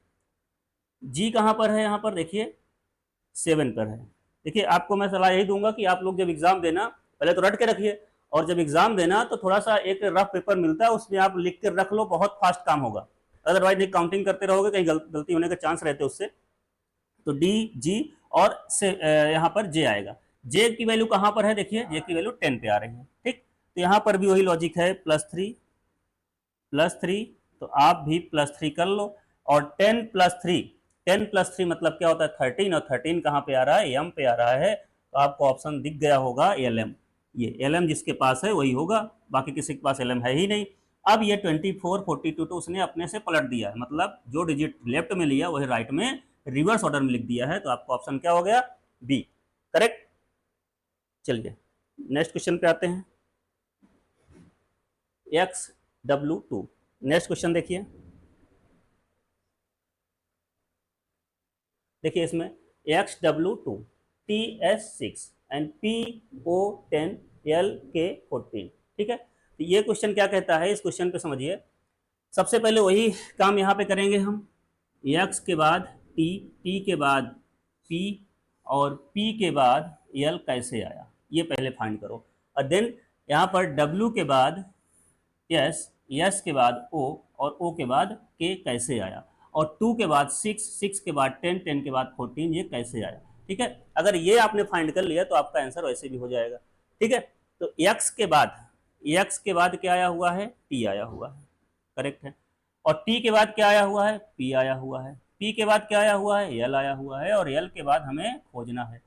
जी कहाँ पर है, यहाँ पर देखिए 7 पर है। देखिए आपको मैं सलाह यही दूंगा कि आप लोग जब एग्जाम देना, पहले तो रट के रखिए, और जब एग्जाम देना तो थोड़ा सा एक रफ पेपर मिलता है, उसमें आप लिख कर रख लो, बहुत फास्ट काम होगा। अदरवाइज एक काउंटिंग करते रहोगे, कहीं गलती होने का चांस रहते उससे। तो डी, जी, और से यहाँ पर जे आएगा। जे की वैल्यू कहाँ पर है, देखिए जे की वैल्यू 10 पे आ रही है। ठीक, तो यहाँ पर भी वही लॉजिक है, +3, तो आप भी +3 कर लो, और 10 + 3 मतलब क्या होता है, 13, और 13 कहाँ पे आ रहा है, एम पे आ रहा है। तो आपको ऑप्शन दिख गया होगा LM, ये LM जिसके पास है वही होगा, बाकी किसी के पास LM है ही नहीं। अब ये 24, 42 तो उसने अपने से पलट दिया है, मतलब जो डिजिट लेफ्ट में लिया वही राइट में रिवर्स ऑर्डर में लिख दिया है। तो आपका ऑप्शन क्या हो गया, बी, करेक्ट। चलिए नेक्स्ट क्वेश्चन पे आते हैं, XW2। नेक्स्ट क्वेश्चन देखिए, देखिए इसमें XW2, TS6 and PO10, LK14। ठीक है, तो ये क्वेश्चन क्या कहता है, इस क्वेश्चन पे समझिए। सबसे पहले वही काम यहाँ पे करेंगे हम, X के बाद T, T के बाद P, और P के बाद L कैसे आया, ये पहले फाइंड करो। और देन यहाँ पर W के बाद S, S के बाद O, और O के बाद K कैसे आया, और 2 के बाद 6, 6 के बाद 10, 10 के बाद 14, ये कैसे आया। ठीक है, अगर ये आपने फाइंड कर लिया तो आपका आंसर वैसे भी हो जाएगा। ठीक है, तो x के बाद क्या आया हुआ है, t आया हुआ है, करेक्ट है। और t के बाद क्या आया हुआ है, p आया हुआ है। p के बाद क्या आया हुआ है, l आया हुआ है, और l के बाद हमें खोजना है।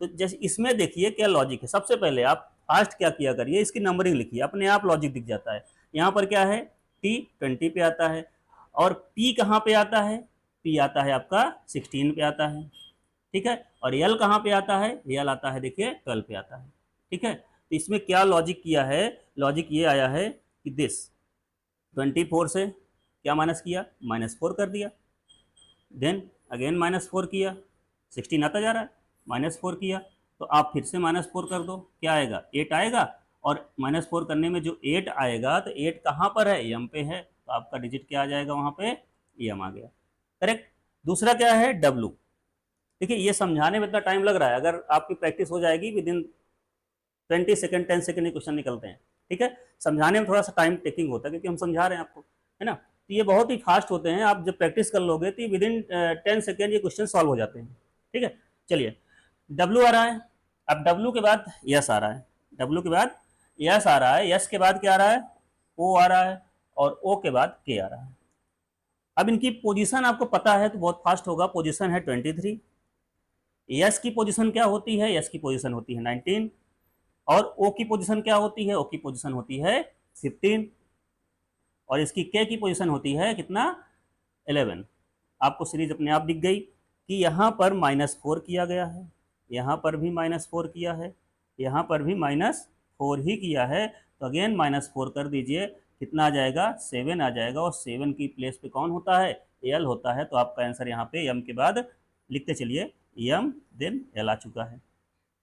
तो जैसे इसमें देखिए क्या लॉजिक है, सबसे पहले आप फास्ट क्या किया करिए, इसकी नंबरिंग लिखिए, अपने आप लॉजिक दिख जाता है। यहाँ पर क्या है, t 20 पे आता है, और p कहाँ पे आता है, p आता है आपका 16 पे आता है। ठीक है, और l कहाँ पे आता है, l आता है देखिए 12 पे आता है। ठीक है, तो इसमें क्या लॉजिक किया है, लॉजिक ये आया है कि दिस 24 से क्या माइनस किया, -4 कर दिया, देन अगेन -4 किया, 16 आता जा रहा है, -4 किया, तो आप फिर से -4 कर दो, क्या आएगा, 8 आएगा, और -4 करने में जो 8 आएगा, तो 8 कहाँ पर है, एम पे है, तो आपका डिजिट क्या आ जाएगा वहाँ पे, एम आ गया, करेक्ट। दूसरा क्या है, डब्लू। देखिए ये समझाने में इतना टाइम लग रहा है, अगर आपकी प्रैक्टिस हो जाएगी विद इन 20 सेकंड 10 सेकंड ये क्वेश्चन निकलते हैं। ठीक है, समझाने में थोड़ा सा टाइम टेकिंग होता है क्योंकि हम समझा रहे हैं आपको, है ना। तो ये बहुत ही फास्ट होते हैं, आप जब प्रैक्टिस कर लोगे तो विद इन 10 सेकेंड ये क्वेश्चन सॉल्व हो जाते हैं। ठीक है, चलिए डब्लू आ रहा है, अब डब्लू के बाद यस आ रहा है, डब्लू के बाद यस आ रहा है, यस के बाद क्या आ रहा है, ओ आ रहा है, और ओ के बाद के आ रहा है। अब इनकी पोजीशन आपको पता है तो बहुत फास्ट होगा, पोजीशन है 23, यस की पोजीशन क्या होती है, यस की पोजीशन होती है 19, और ओ की पोजीशन क्या होती है, ओ की पोजीशन होती है 15, और इसकी के की पोजीशन होती है कितना, 11। आपको सीरीज अपने आप दिख गई कि यहाँ पर -4 किया गया है, यहाँ पर भी -4 किया है, यहाँ पर भी -4 ही किया है, तो अगेन -4 कर दीजिए, कितना आ जाएगा, 7 आ जाएगा, और 7 की प्लेस पे कौन होता है, एल होता है। तो आपका आंसर यहाँ पे एम के बाद लिखते चलिए, एम देन एल आ चुका है।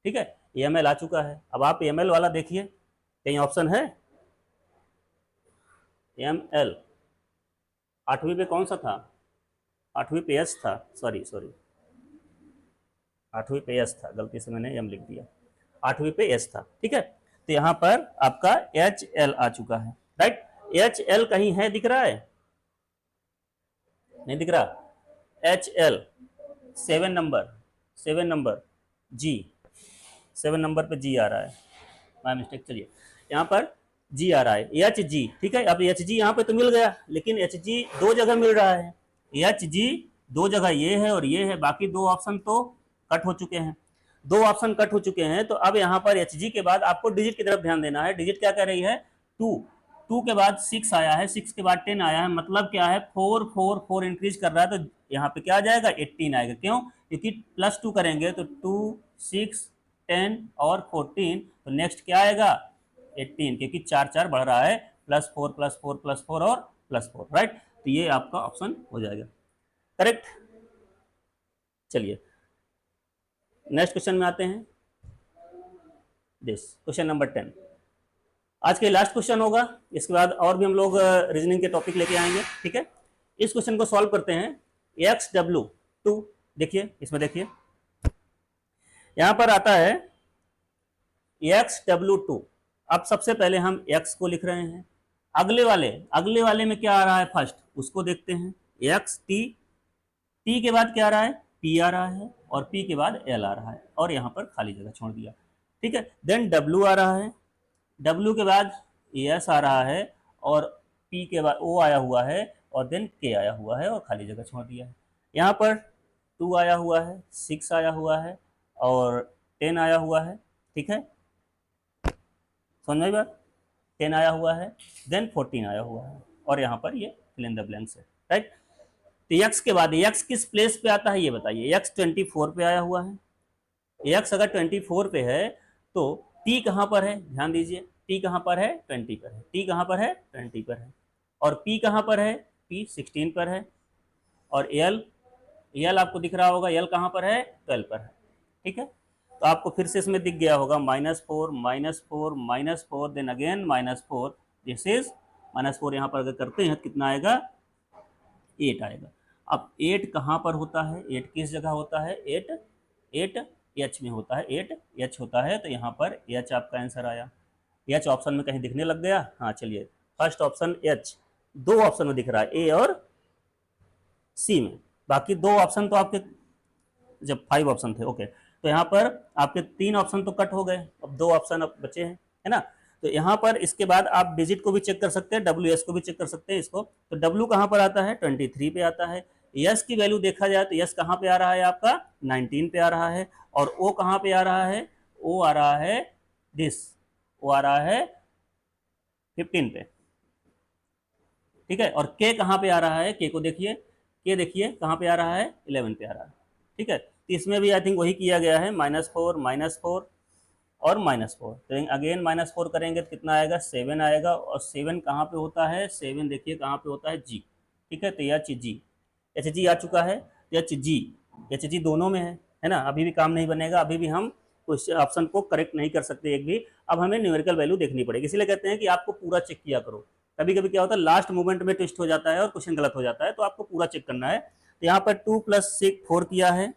ठीक है, AML आ चुका है। अब आप AML वाला देखिए, कहीं ऑप्शन है AML? 8वीं पे कौन सा था? 8वीं पे एस था, सॉरी 8वीं पे एस था, गलती से मैंने एम लिख दिया। 8वीं पे एस था, ठीक है। तो यहाँ पर आपका HL आ चुका है, राइट। HL कहीं है, दिख रहा है? नहीं दिख रहा। HL 7 नंबर G, 7 नंबर पे G आ रहा है, माय मिस्टेक। चलिए यहाँ पर G आ रहा है, HG, ठीक है। अब HG यहाँ पे तो मिल गया, लेकिन HG दो जगह मिल रहा है। HG दो जगह ये है और ये है, बाकी दो ऑप्शन तो कट हो चुके हैं। दो ऑप्शन कट हो चुके हैं, तो अब यहाँ पर HG के बाद आपको डिजिट की तरफ ध्यान देना है। डिजिट क्या कह रही है? 2, 2 के बाद 6 आया है, 6 के बाद 10 आया है, मतलब क्या है 4 4 4 इंक्रीज कर रहा है, तो यहाँ पे क्या आ जाएगा 18 आएगा। क्यों? क्योंकि +2 करेंगे तो 2 6 10 और 14, तो नेक्स्ट क्या आएगा 18, क्योंकि 4 4 बढ़ रहा है, +4 +4 +4 और +4, राइट। तो ये आपका ऑप्शन हो जाएगा करेक्ट। चलिए नेक्स्ट क्वेश्चन में आते हैं। दिस क्वेश्चन नंबर 10 आज के लास्ट क्वेश्चन होगा, इसके बाद और भी हम लोग रीजनिंग के टॉपिक लेके आएंगे, ठीक है। इस क्वेश्चन को सॉल्व करते हैं। XW2, देखिए इसमें, देखिए यहां पर आता है XW2। अब सबसे पहले हम x को लिख रहे हैं, अगले वाले में क्या आ रहा है फर्स्ट, उसको देखते हैं। XT, T के बाद क्या आ रहा है P आ रहा है, और P के बाद L आ रहा है, और यहाँ पर खाली जगह छोड़ दिया, ठीक है। देन W आ रहा है, W के बाद S आ रहा है, और P के बाद O आया हुआ है, और देन K आया हुआ है, और खाली जगह छोड़ दिया है। यहाँ पर 2 आया हुआ है, 6 आया हुआ है, और 10 आया हुआ है, ठीक है, समझ में बात। 10 आया हुआ है, देन 14 आया हुआ है, और यहाँ पर ये फिल इन द ब्लैंक्स है, राइट। तो x के बाद x किस प्लेस पे आता है ये बताइए। x 24 पे आया हुआ है, x अगर 24 पे है तो t कहाँ पर है, ध्यान दीजिए, t कहाँ पर है 20 पर है, t कहाँ पर है 20 पर है, और p कहाँ पर है, p 16 पर है, और l आपको दिख रहा होगा, l कहाँ पर है 12 पर है, ठीक है। तो आपको फिर से इसमें दिख गया होगा -4 -4 -4, देन अगेन -4, दिस इज -4। यहाँ पर अगर करते हैं तो कितना आएगा 8 आएगा। अब 8 कहाँ पर होता है, 8 किस जगह होता है, 8 H में होता है, 8 H होता है, तो यहाँ पर H आपका आंसर आया। H ऑप्शन में कहीं दिखने लग गया, हाँ चलिए, फर्स्ट ऑप्शन H, दो ऑप्शन में दिख रहा है, A और C में, बाकी दो ऑप्शन तो आपके जब 5 ऑप्शन थे, ओके। तो यहाँ पर आपके 3 ऑप्शन तो कट हो गए, अब 2 ऑप्शन अब बचे हैं, है ना। तो यहाँ पर इसके बाद आप डिजिट को भी चेक कर सकते हैं, WS को भी चेक कर सकते हैं इसको। तो W कहाँ पर आता है 23 पे आता है। यस की वैल्यू देखा जाए तो यस कहाँ पे आ रहा है आपका 19 पे आ रहा है, और O कहाँ पे आ रहा है, O आ रहा है दिस, O आ रहा है 15 पे, ठीक है। और K कहाँ पे आ रहा है, K को देखिए, K देखिए कहाँ पे आ रहा है 11 पे आ रहा है, ठीक है। तो इसमें भी आई थिंक वही किया गया है, -4 -4 और -4, तो अगेन -4 करेंगे तो कितना आएगा 7 आएगा, और 7 कहाँ पे होता है, 7 देखिए कहाँ पे होता है G, ठीक है। तो HG आ चुका है, HG दोनों में है ना। अभी भी काम नहीं बनेगा, अभी भी हम उस ऑप्शन को करेक्ट नहीं कर सकते एक भी, अब हमें न्यूमेरिकल वैल्यू देखनी पड़ेगी। इसीलिए कहते हैं कि आपको पूरा चेक किया करो, कभी कभी क्या होता है लास्ट मोमेंट में ट्विस्ट हो जाता है और क्वेश्चन गलत हो जाता है, तो आपको पूरा चेक करना है। तो यहाँ पर 2 + 6 4 किया है,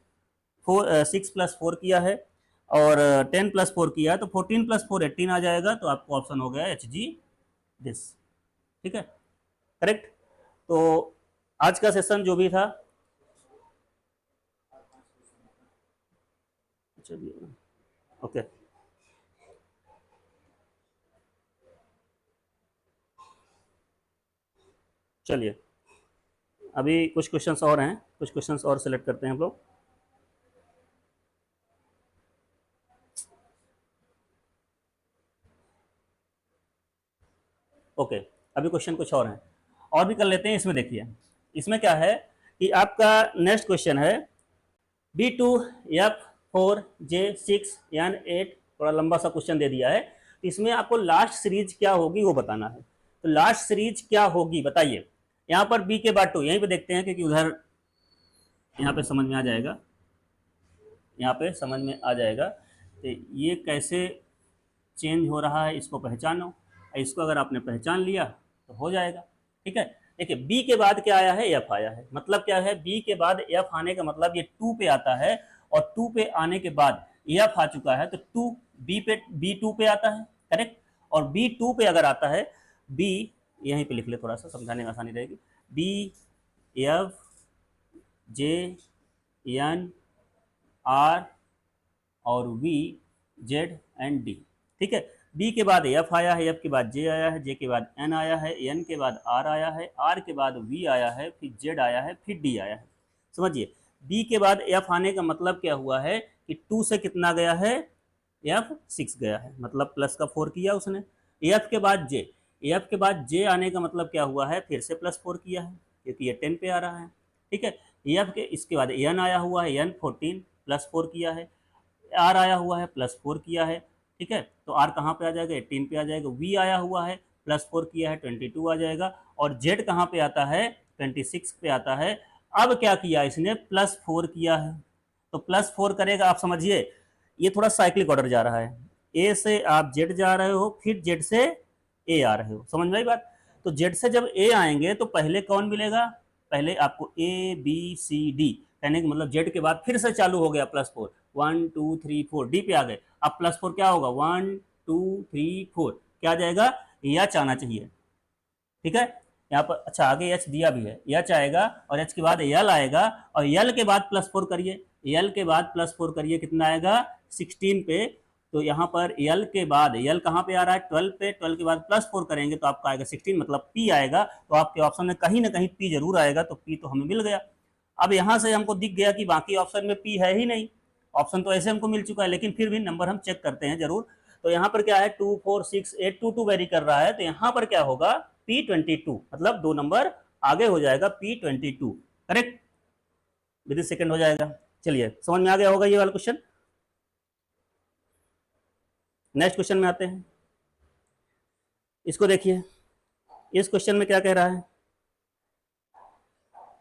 6 + 4 किया है, और 10 + 4 किया है, तो 14 + 4 18 आ जाएगा, तो आपको ऑप्शन हो गया HG दिस, ठीक है, करेक्ट। तो आज का सेशन जो भी था, चलिए ओके, चलिए अभी कुछ क्वेश्चंस और हैं, कुछ क्वेश्चंस और सिलेक्ट करते हैं हम लोग। ओके, अभी क्वेश्चन कुछ और हैं, और भी कर लेते हैं। इसमें देखिए, इसमें क्या है कि आपका नेक्स्ट क्वेश्चन है B2F4J6N8, थोड़ा लंबा सा क्वेश्चन दे दिया है। इसमें आपको लास्ट सीरीज क्या होगी वो बताना है। तो लास्ट सीरीज क्या होगी बताइए। यहाँ पर B के बाद 2, यहीं पे देखते हैं क्योंकि उधर यहाँ पे समझ में आ जाएगा, यहाँ पे समझ में आ जाएगा। तो ये कैसे चेंज हो रहा है इसको पहचानो, इसको अगर आपने पहचान लिया तो हो जाएगा। ठीक है, देखिए बी के बाद क्या आया है, एफ आया है, मतलब क्या है, बी के बाद एफ आने का मतलब ये 2 पे आता है, और 2 पे आने के बाद एफ आ चुका है तो 2 बी 2 पे आता है, करेक्ट। और बी 2 पे अगर आता है, बी यहीं पे लिख ले, थोड़ा सा समझाने में आसानी रहेगी, B F J N R और वी जेड एंड डी। ठीक है, बी के बाद एफ आया है, एफ के बाद जे आया है, जे के बाद एन आया है, एन के बाद आर आया है, आर के बाद वी आया है, फिर जेड आया है, फिर डी आया है। समझिए, बी के बाद एफ आने का मतलब क्या हुआ है कि 2 से कितना गया है, एफ 6 गया है, मतलब प्लस का 4 किया उसने। एफ के बाद जे, एफ के बाद जे आने का मतलब क्या हुआ है, फिर से +4 किया है, क्योंकि ये 10 पे आ रहा है। ठीक है, एफ के इसके बाद एन आया हुआ है, एन 14 +4 किया है, आर आया हुआ है +4 किया है। ठीक है, तो आर कहाँ पे आ जाएगा, 18 पे आ जाएगा। वी आया हुआ है +4 किया है, 22 आ जाएगा। और जेड कहाँ पे आता है, 26 पे आता है। अब क्या किया इसने, +4 किया है, तो +4 करेगा, आप समझिए ये थोड़ा साइक्लिक ऑर्डर जा रहा है, ए से आप जेड जा रहे हो, फिर जेड से ए आ रहे हो, समझ में आई बात। तो जेड से जब ए आएंगे तो पहले कौन मिलेगा, पहले आपको ए बी सी डी, कहने का मतलब जेड के बाद फिर से चालू हो गया +4, 1 2 3 4, डी पे आ गए। अब +4 क्या होगा, 1 2 3 4, क्या आ जाएगा, एच आना चाहिए। ठीक है, यहाँ पर अच्छा आगे एच दिया भी है, एच आएगा और एच के बाद एल आएगा, और एल के बाद +4 करिए, एल के बाद +4 करिए, कितना आएगा 16 पे। तो यहाँ पर एल के बाद, एल कहाँ पे आ रहा है 12 पे, 12 के बाद +4 करेंगे तो आपका आएगा 16, मतलब पी आएगा। तो आपके ऑप्शन में कहीं ना कहीं पी जरूर आएगा, तो पी तो हमें मिल गया। अब यहाँ से हमको दिख गया कि बाकी ऑप्शन में पी है ही नहीं, ऑप्शन तो ऐसे हमको मिल चुका है, लेकिन फिर भी नंबर हम चेक करते हैं जरूर। तो यहाँ पर क्या है 2 4 6 8 2 2 वेरी कर रहा है, तो यहाँ पर क्या होगा P22, मतलब 2 नंबर आगे हो जाएगा P22, correct, with in second हो जाएगा। चलिए समझ में आ गया होगा ये वाला क्वेश्चन। नेक्स्ट क्वेश्चन में आते हैं, इसको देखिए, इस क्वेश्चन में क्या कह रहा है,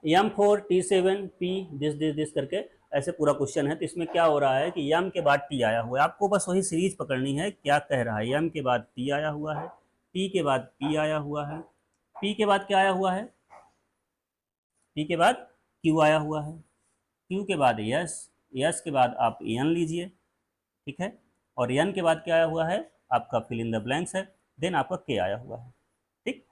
M4 T7 P दिस करके ऐसे पूरा क्वेश्चन है। तो इसमें क्या हो रहा है कि M के बाद T आया हुआ है, आपको बस वही सीरीज पकड़नी है, क्या कह रहा है, M के बाद T आया हुआ है, T के बाद P आया हुआ है, P के बाद क्या आया हुआ है, P के बाद Q आया हुआ है, Q के बाद S, S के बाद आप N लीजिए, ठीक है, और N के बाद क्या आया हुआ है, आपका फिल इन द ब्लैंक्स है, देन आपका K आया हुआ है। ठीक,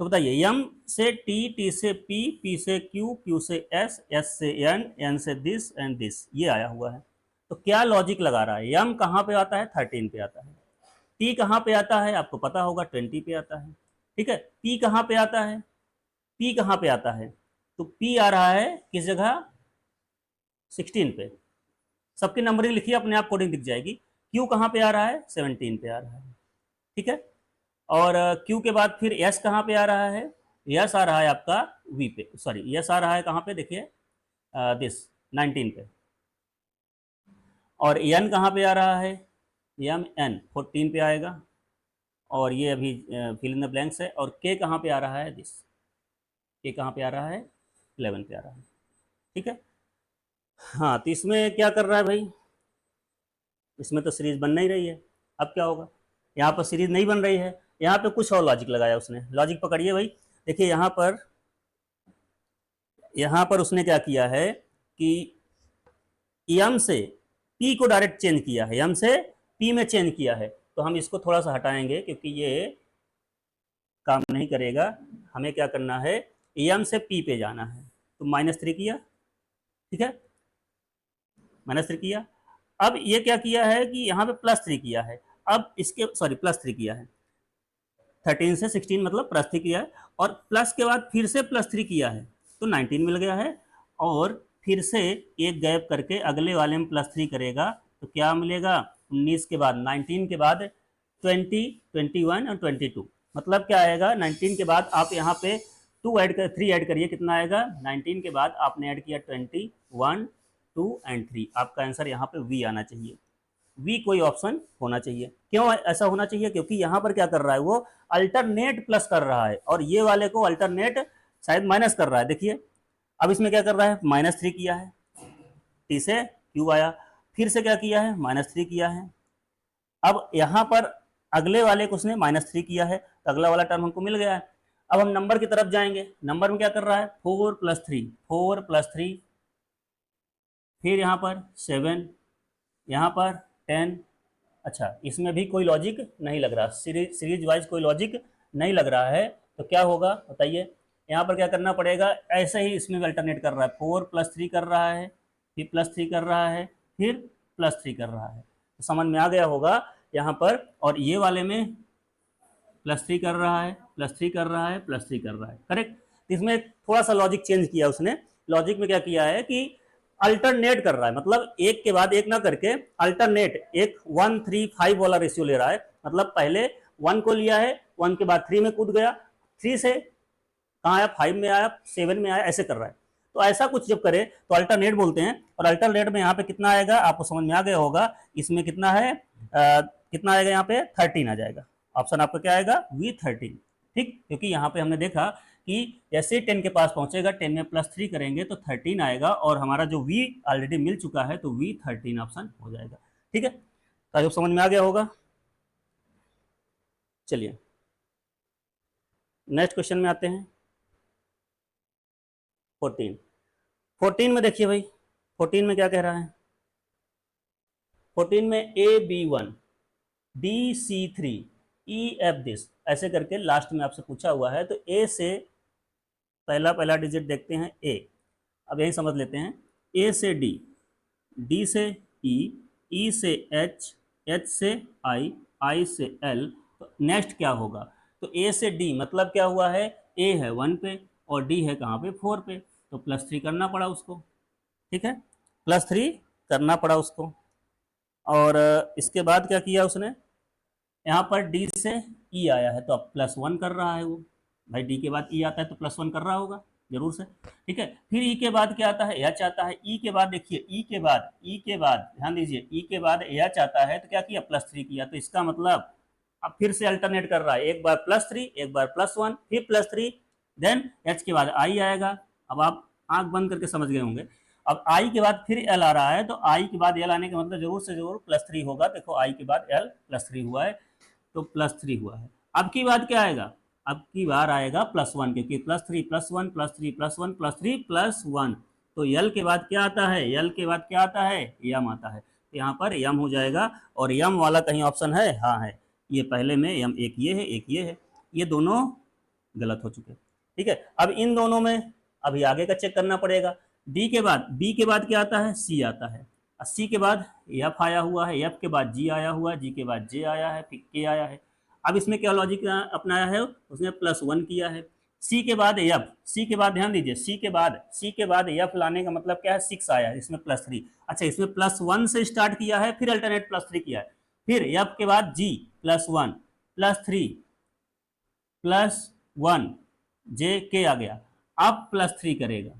तो बताइए M से T, T से P, P से Q, Q से S, S से N, N से दिस एंड दिस, ये आया हुआ है। तो क्या लॉजिक लगा रहा है, M कहाँ पे आता है, 13 पे आता है, T कहाँ पे आता है, आपको पता होगा 20 पे आता है। ठीक है, P कहाँ पे आता है, P कहाँ पे आता है, तो P आ रहा है किस जगह, 16 पे। सबकी नंबरिंग लिखिए, अपने आप कोडिंग दिख जाएगी। Q कहाँ पे आ रहा है, 17 पे आ रहा है, ठीक है। और Q के बाद फिर S कहाँ पे आ रहा है, S आ रहा है आपका V पे, सॉरी S आ रहा है कहाँ पे, देखिए दिस 19 पे। और N कहाँ पे आ रहा है, N 14 पे आएगा, और ये अभी फिल इन द ब्लैंक्स है। और K कहाँ पे आ रहा है, दिस K कहाँ पे आ रहा है, 11 पे आ रहा है, ठीक है। हाँ, तो इसमें क्या कर रहा है भाई, इसमें तो सीरीज बन नहीं रही है। अब क्या होगा, यहाँ पर सीरीज नहीं बन रही है, यहाँ पे कुछ और लॉजिक लगाया उसने, लॉजिक पकड़िए भाई। देखिए यहाँ पर उसने क्या किया है कि एम से पी को डायरेक्ट चेंज किया है, एम से पी में चेंज किया है। तो हम इसको थोड़ा सा हटाएंगे क्योंकि ये काम नहीं करेगा। हमें क्या करना है, एम से पी पे जाना है, तो -3 किया, ठीक है, -3 किया। अब ये क्या किया है कि यहाँ पे +3 किया है, अब इसके सॉरी +3 किया है, 13 से 16 मतलब +3 किया है, और प्लस के बाद फिर से +3 किया है, तो 19 मिल गया है। और फिर से एक गैप करके अगले वाले में +3 करेगा, तो क्या मिलेगा, 19 के बाद 19 के बाद 20, 21 और 22, मतलब क्या आएगा, 19 के बाद आप यहाँ पे 3 ऐड करिए, कितना आएगा, 19 के बाद आपने ऐड किया 21, 2 एंड 3, आपका आंसर यहाँ पे V आना चाहिए। वी कोई ऑप्शन होना चाहिए। क्यों ऐसा होना चाहिए, क्योंकि यहाँ पर क्या कर रहा है, वो अल्टरनेट प्लस कर रहा है, और ये वाले को अल्टरनेट शायद माइनस कर रहा है। देखिए अब इसमें क्या कर रहा है, -3 किया है, टी से क्यू आया, फिर से क्या किया है, -3 किया है। अब यहाँ पर अगले वाले को उसने -3 किया है, तो अगला वाला टर्म हमको मिल गया है। अब हम नंबर की तरफ जाएंगे, नंबर में क्या कर रहा है, 4 + 3, 4 + 3, फिर यहाँ पर 7, यहाँ पर 10। अच्छा, इसमें भी कोई लॉजिक नहीं लग रहा, सीरीज वाइज कोई लॉजिक नहीं लग रहा है, तो क्या होगा बताइए। यहाँ पर क्या करना पड़ेगा, ऐसे ही इसमें भी अल्टरनेट कर रहा है, 4 + 3 कर रहा है, फिर +3 कर रहा है, फिर +3 कर रहा है, तो समझ में आ गया होगा यहाँ पर। और ये वाले में +3 कर रहा है, +3 कर रहा है, +3 कर रहा है, करेक्ट। इसमें थोड़ा सा लॉजिक चेंज किया उसने। लॉजिक में क्या किया है कि अल्टरनेट कर रहा है, मतलब एक के बाद एक ना करके अल्टरनेट, एक 1 3 5 वाला रेशियो ले रहा है। मतलब पहले 1 को लिया है, 1 के बाद 3 में कूद गया, 3 से कहाँ आया, 5 में आया, 7 में आया, ऐसे कर रहा है। तो ऐसा कुछ जब करे तो अल्टरनेट बोलते हैं। और अल्टरनेट में यहाँ पे कितना आएगा, आपको समझ में आ गया होगा, इसमें कितना है, कितना आएगा, यहाँ पे 13 आ जाएगा। ऑप्शन आपका क्या आएगा, V13, ठीक। क्योंकि यहाँ पे हमने देखा कि जैसे 10 के पास पहुंचेगा, 10 में +3 करेंगे तो 13 आएगा, और हमारा जो V ऑलरेडी मिल चुका है, तो V13 ऑप्शन हो जाएगा, ठीक है। तो समझ में आ गया होगा। चलिए नेक्स्ट क्वेश्चन में आते हैं। 14 में देखिए भाई, 14 में क्या कह रहा है, 14 में AB1 BC3 EF दिस, ऐसे करके लास्ट में आपसे पूछा हुआ है। तो ए से पहला डिजिट देखते हैं ए। अब यही समझ लेते हैं, ए से डी, डी से ई, ई से एच, एच से आई, आई से एल। तो नेक्स्ट क्या होगा, तो ए से डी मतलब क्या हुआ है, ए है 1 पे और डी है कहाँ पे, 4 पे, तो +3 करना पड़ा उसको, ठीक है, +3 करना पड़ा उसको। और इसके बाद क्या किया उसने, यहाँ पर डी से ई आया है, तो अब +1 कर रहा है वो। भाई डी के बाद ई आता है तो +1 कर रहा होगा जरूर से, ठीक है। फिर ई के बाद क्या आता है, एच आता है। ई के बाद देखिए, ई के बाद ध्यान दीजिए, ई के बाद एच आता है, तो क्या किया, +3 किया। तो इसका मतलब अब फिर से अल्टरनेट कर रहा है, एक बार +3, एक बार +1, फिर +3, देन एच के बाद आई आएगा। अब आप आंख बंद करके समझ गए होंगे। अब आई के बाद फिर एल आ रहा है, तो आई के बाद एल आने का मतलब जरूर से जरूर +3 होगा। देखो आई के बाद एल +3 हुआ है, तो +3 हुआ है। अब की बात क्या आएगा, अब की बार आएगा +1, क्योंकि +3 +1 +3 +1 +3 +1। तो यल के बाद क्या आता है, यल के बाद क्या आता है, यम आता है। तो यहाँ पर यम हो जाएगा। और यम वाला कहीं ऑप्शन है, हाँ है, ये पहले में यम एक ये है, एक ये है, ये दोनों गलत हो चुके, ठीक है। अब इन दोनों में अभी आगे का चेक करना पड़ेगा। डी के बाद, बी के बाद क्या आता है, सी आता है। सी के बाद एफ आया हुआ है, एफ के बाद जी आया हुआ है, जी के बाद जे आया है, फिर के आया है। अब इसमें क्या लॉजिक अपनाया है, उसने +1 किया है। सी के बाद एफ, सी के बाद ध्यान दीजिए, सी के बाद एफ लाने का मतलब क्या है, 6 आया है, इसमें +3। अच्छा, इसमें +1 से स्टार्ट किया है, फिर अल्टरनेट +3 किया है, फिर एफ के बाद जी +1 +3 +1 जे के आ गया। अब +3 करेगा,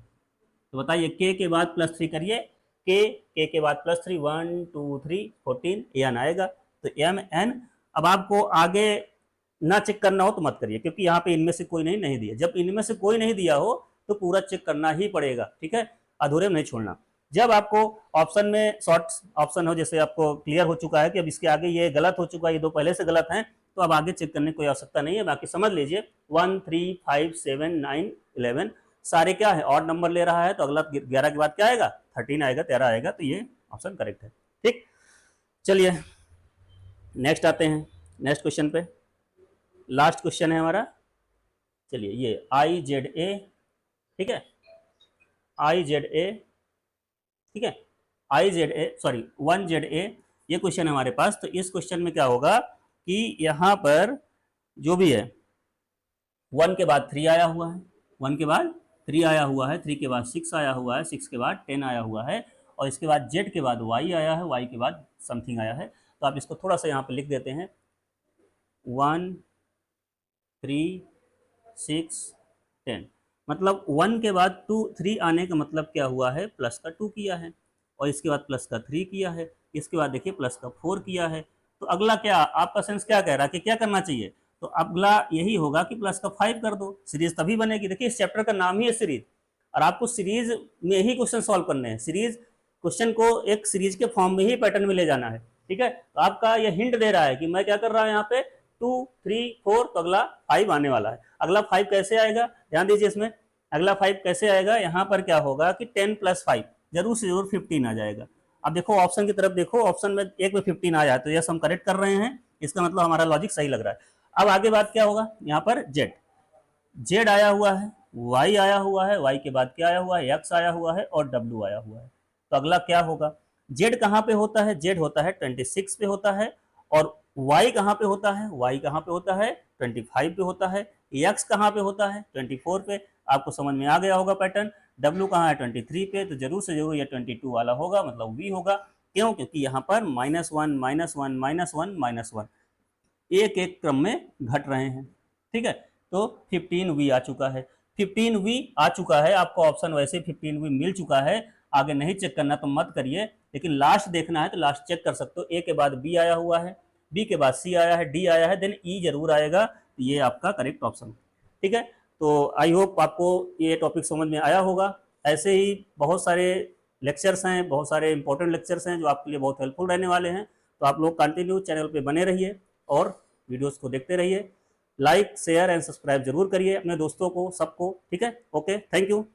तो बताइए के बाद +3 करिए, के बाद +3, 1 2 3 14 एन आएगा, तो एम एन। अब आपको आगे ना चेक करना हो तो मत करिए, क्योंकि यहाँ पे इनमें से कोई नहीं दिया। जब इनमें से कोई नहीं दिया हो तो पूरा चेक करना ही पड़ेगा, ठीक है, अधूरे में नहीं छोड़ना। जब आपको ऑप्शन में शॉर्ट ऑप्शन हो, जैसे आपको क्लियर हो चुका है कि अब इसके आगे ये गलत हो चुका है, ये दो पहले से गलत हैं, तो अब आगे चेक करने की कोई आवश्यकता नहीं है। बाकी समझ लीजिए 1 3 5 7 9 11 सारे क्या है, ऑड नंबर ले रहा है, तो अगला 11 के बाद क्या आएगा, 13 आएगा, 13 आएगा, तो ये ऑप्शन करेक्ट है, ठीक। चलिए नेक्स्ट आते हैं, नेक्स्ट क्वेश्चन पे। लास्ट क्वेश्चन है हमारा, चलिए ये IZA, ठीक है, IZA, ठीक है, IZA सॉरी 1ZA, ये क्वेश्चन है हमारे पास। तो इस क्वेश्चन में क्या होगा कि यहाँ पर जो भी है 1 के बाद 3 आया हुआ है, 1 के बाद 3 आया हुआ है, 3 के बाद 6 आया हुआ है, 6 के बाद 10 आया हुआ है, और इसके बाद Z के बाद Y आया है, Y के बाद समथिंग आया है। तो आप इसको थोड़ा सा यहाँ पे लिख देते हैं, 1 3 6 10, मतलब 1 के बाद 2 3 आने का मतलब क्या हुआ है, प्लस का 2 किया है, और इसके बाद प्लस का 3 किया है, इसके बाद देखिए प्लस का 4 किया है। तो अगला क्या, आपका सेंस क्या कह रहा है कि क्या करना चाहिए, तो अगला यही होगा कि प्लस का 5 कर दो, सीरीज तभी बनेगी। देखिए इस चैप्टर का नाम ही है सीरीज, और आपको सीरीज में ही क्वेश्चन सॉल्व करने हैं। सीरीज क्वेश्चन को एक सीरीज के फॉर्म में ही पैटर्न में ले जाना है। ठीक है, तो आपका ये हिंट दे रहा है कि मैं क्या कर रहा हूं यहाँ पे 2 3 4, तो अगला 5 आने वाला है। अगला 5 कैसे आएगा, ध्यान दीजिए इसमें, अगला 5 कैसे आएगा, यहाँ पर क्या होगा कि 10 + 5 जरूर से जरूर 15 आ जाएगा। अब देखो ऑप्शन की तरफ देखो, ऑप्शन में एक में 15 आ जाए तो यस हम करेक्ट कर रहे हैं, इसका मतलब हमारा लॉजिक सही लग रहा है। अब आगे बात क्या होगा, यहाँ पर जेड, जेड आया हुआ है, वाई आया हुआ है, वाई के बाद क्या आया हुआ है, एक्स आया हुआ है और डब्ल्यू आया हुआ है। तो अगला क्या होगा, जेड कहाँ पे होता है, जेड होता है 26 पे होता है, और वाई कहाँ पे होता है, वाई कहाँ पे होता है 25 पे होता है, एक्स कहाँ पे होता है 24 पे। आपको समझ में आ गया होगा पैटर्न। डब्ल्यू कहाँ है 23 पे, तो जरूर से जरूर ये 22 वाला होगा, मतलब वी होगा। क्यों, क्योंकि यहाँ पर -1 -1 -1 -1 एक एक क्रम में घट रहे हैं। ठीक है, तो 15V आ चुका है, 15V आ चुका है, आपको ऑप्शन वैसे 15V मिल चुका है। आगे नहीं चेक करना तो मत करिए, लेकिन लास्ट देखना है तो लास्ट चेक कर सकते हो। ए के बाद बी आया हुआ है, बी के बाद सी आया है, डी आया है, देन ई जरूर आएगा, तो ये आपका करेक्ट ऑप्शन। ठीक है, तो आई होप आपको ये टॉपिक समझ में आया होगा। ऐसे ही बहुत सारे लेक्चर्स हैं, बहुत सारे इंपॉर्टेंट लेक्चर्स हैं जो आपके लिए बहुत हेल्पफुल रहने वाले हैं। तो आप लोग कंटिन्यू चैनल पे बने रहिए और वीडियोस को देखते रहिए। लाइक शेयर एंड सब्सक्राइब जरूर करिए अपने दोस्तों को, सबको। ठीक है, ओके, थैंक यू।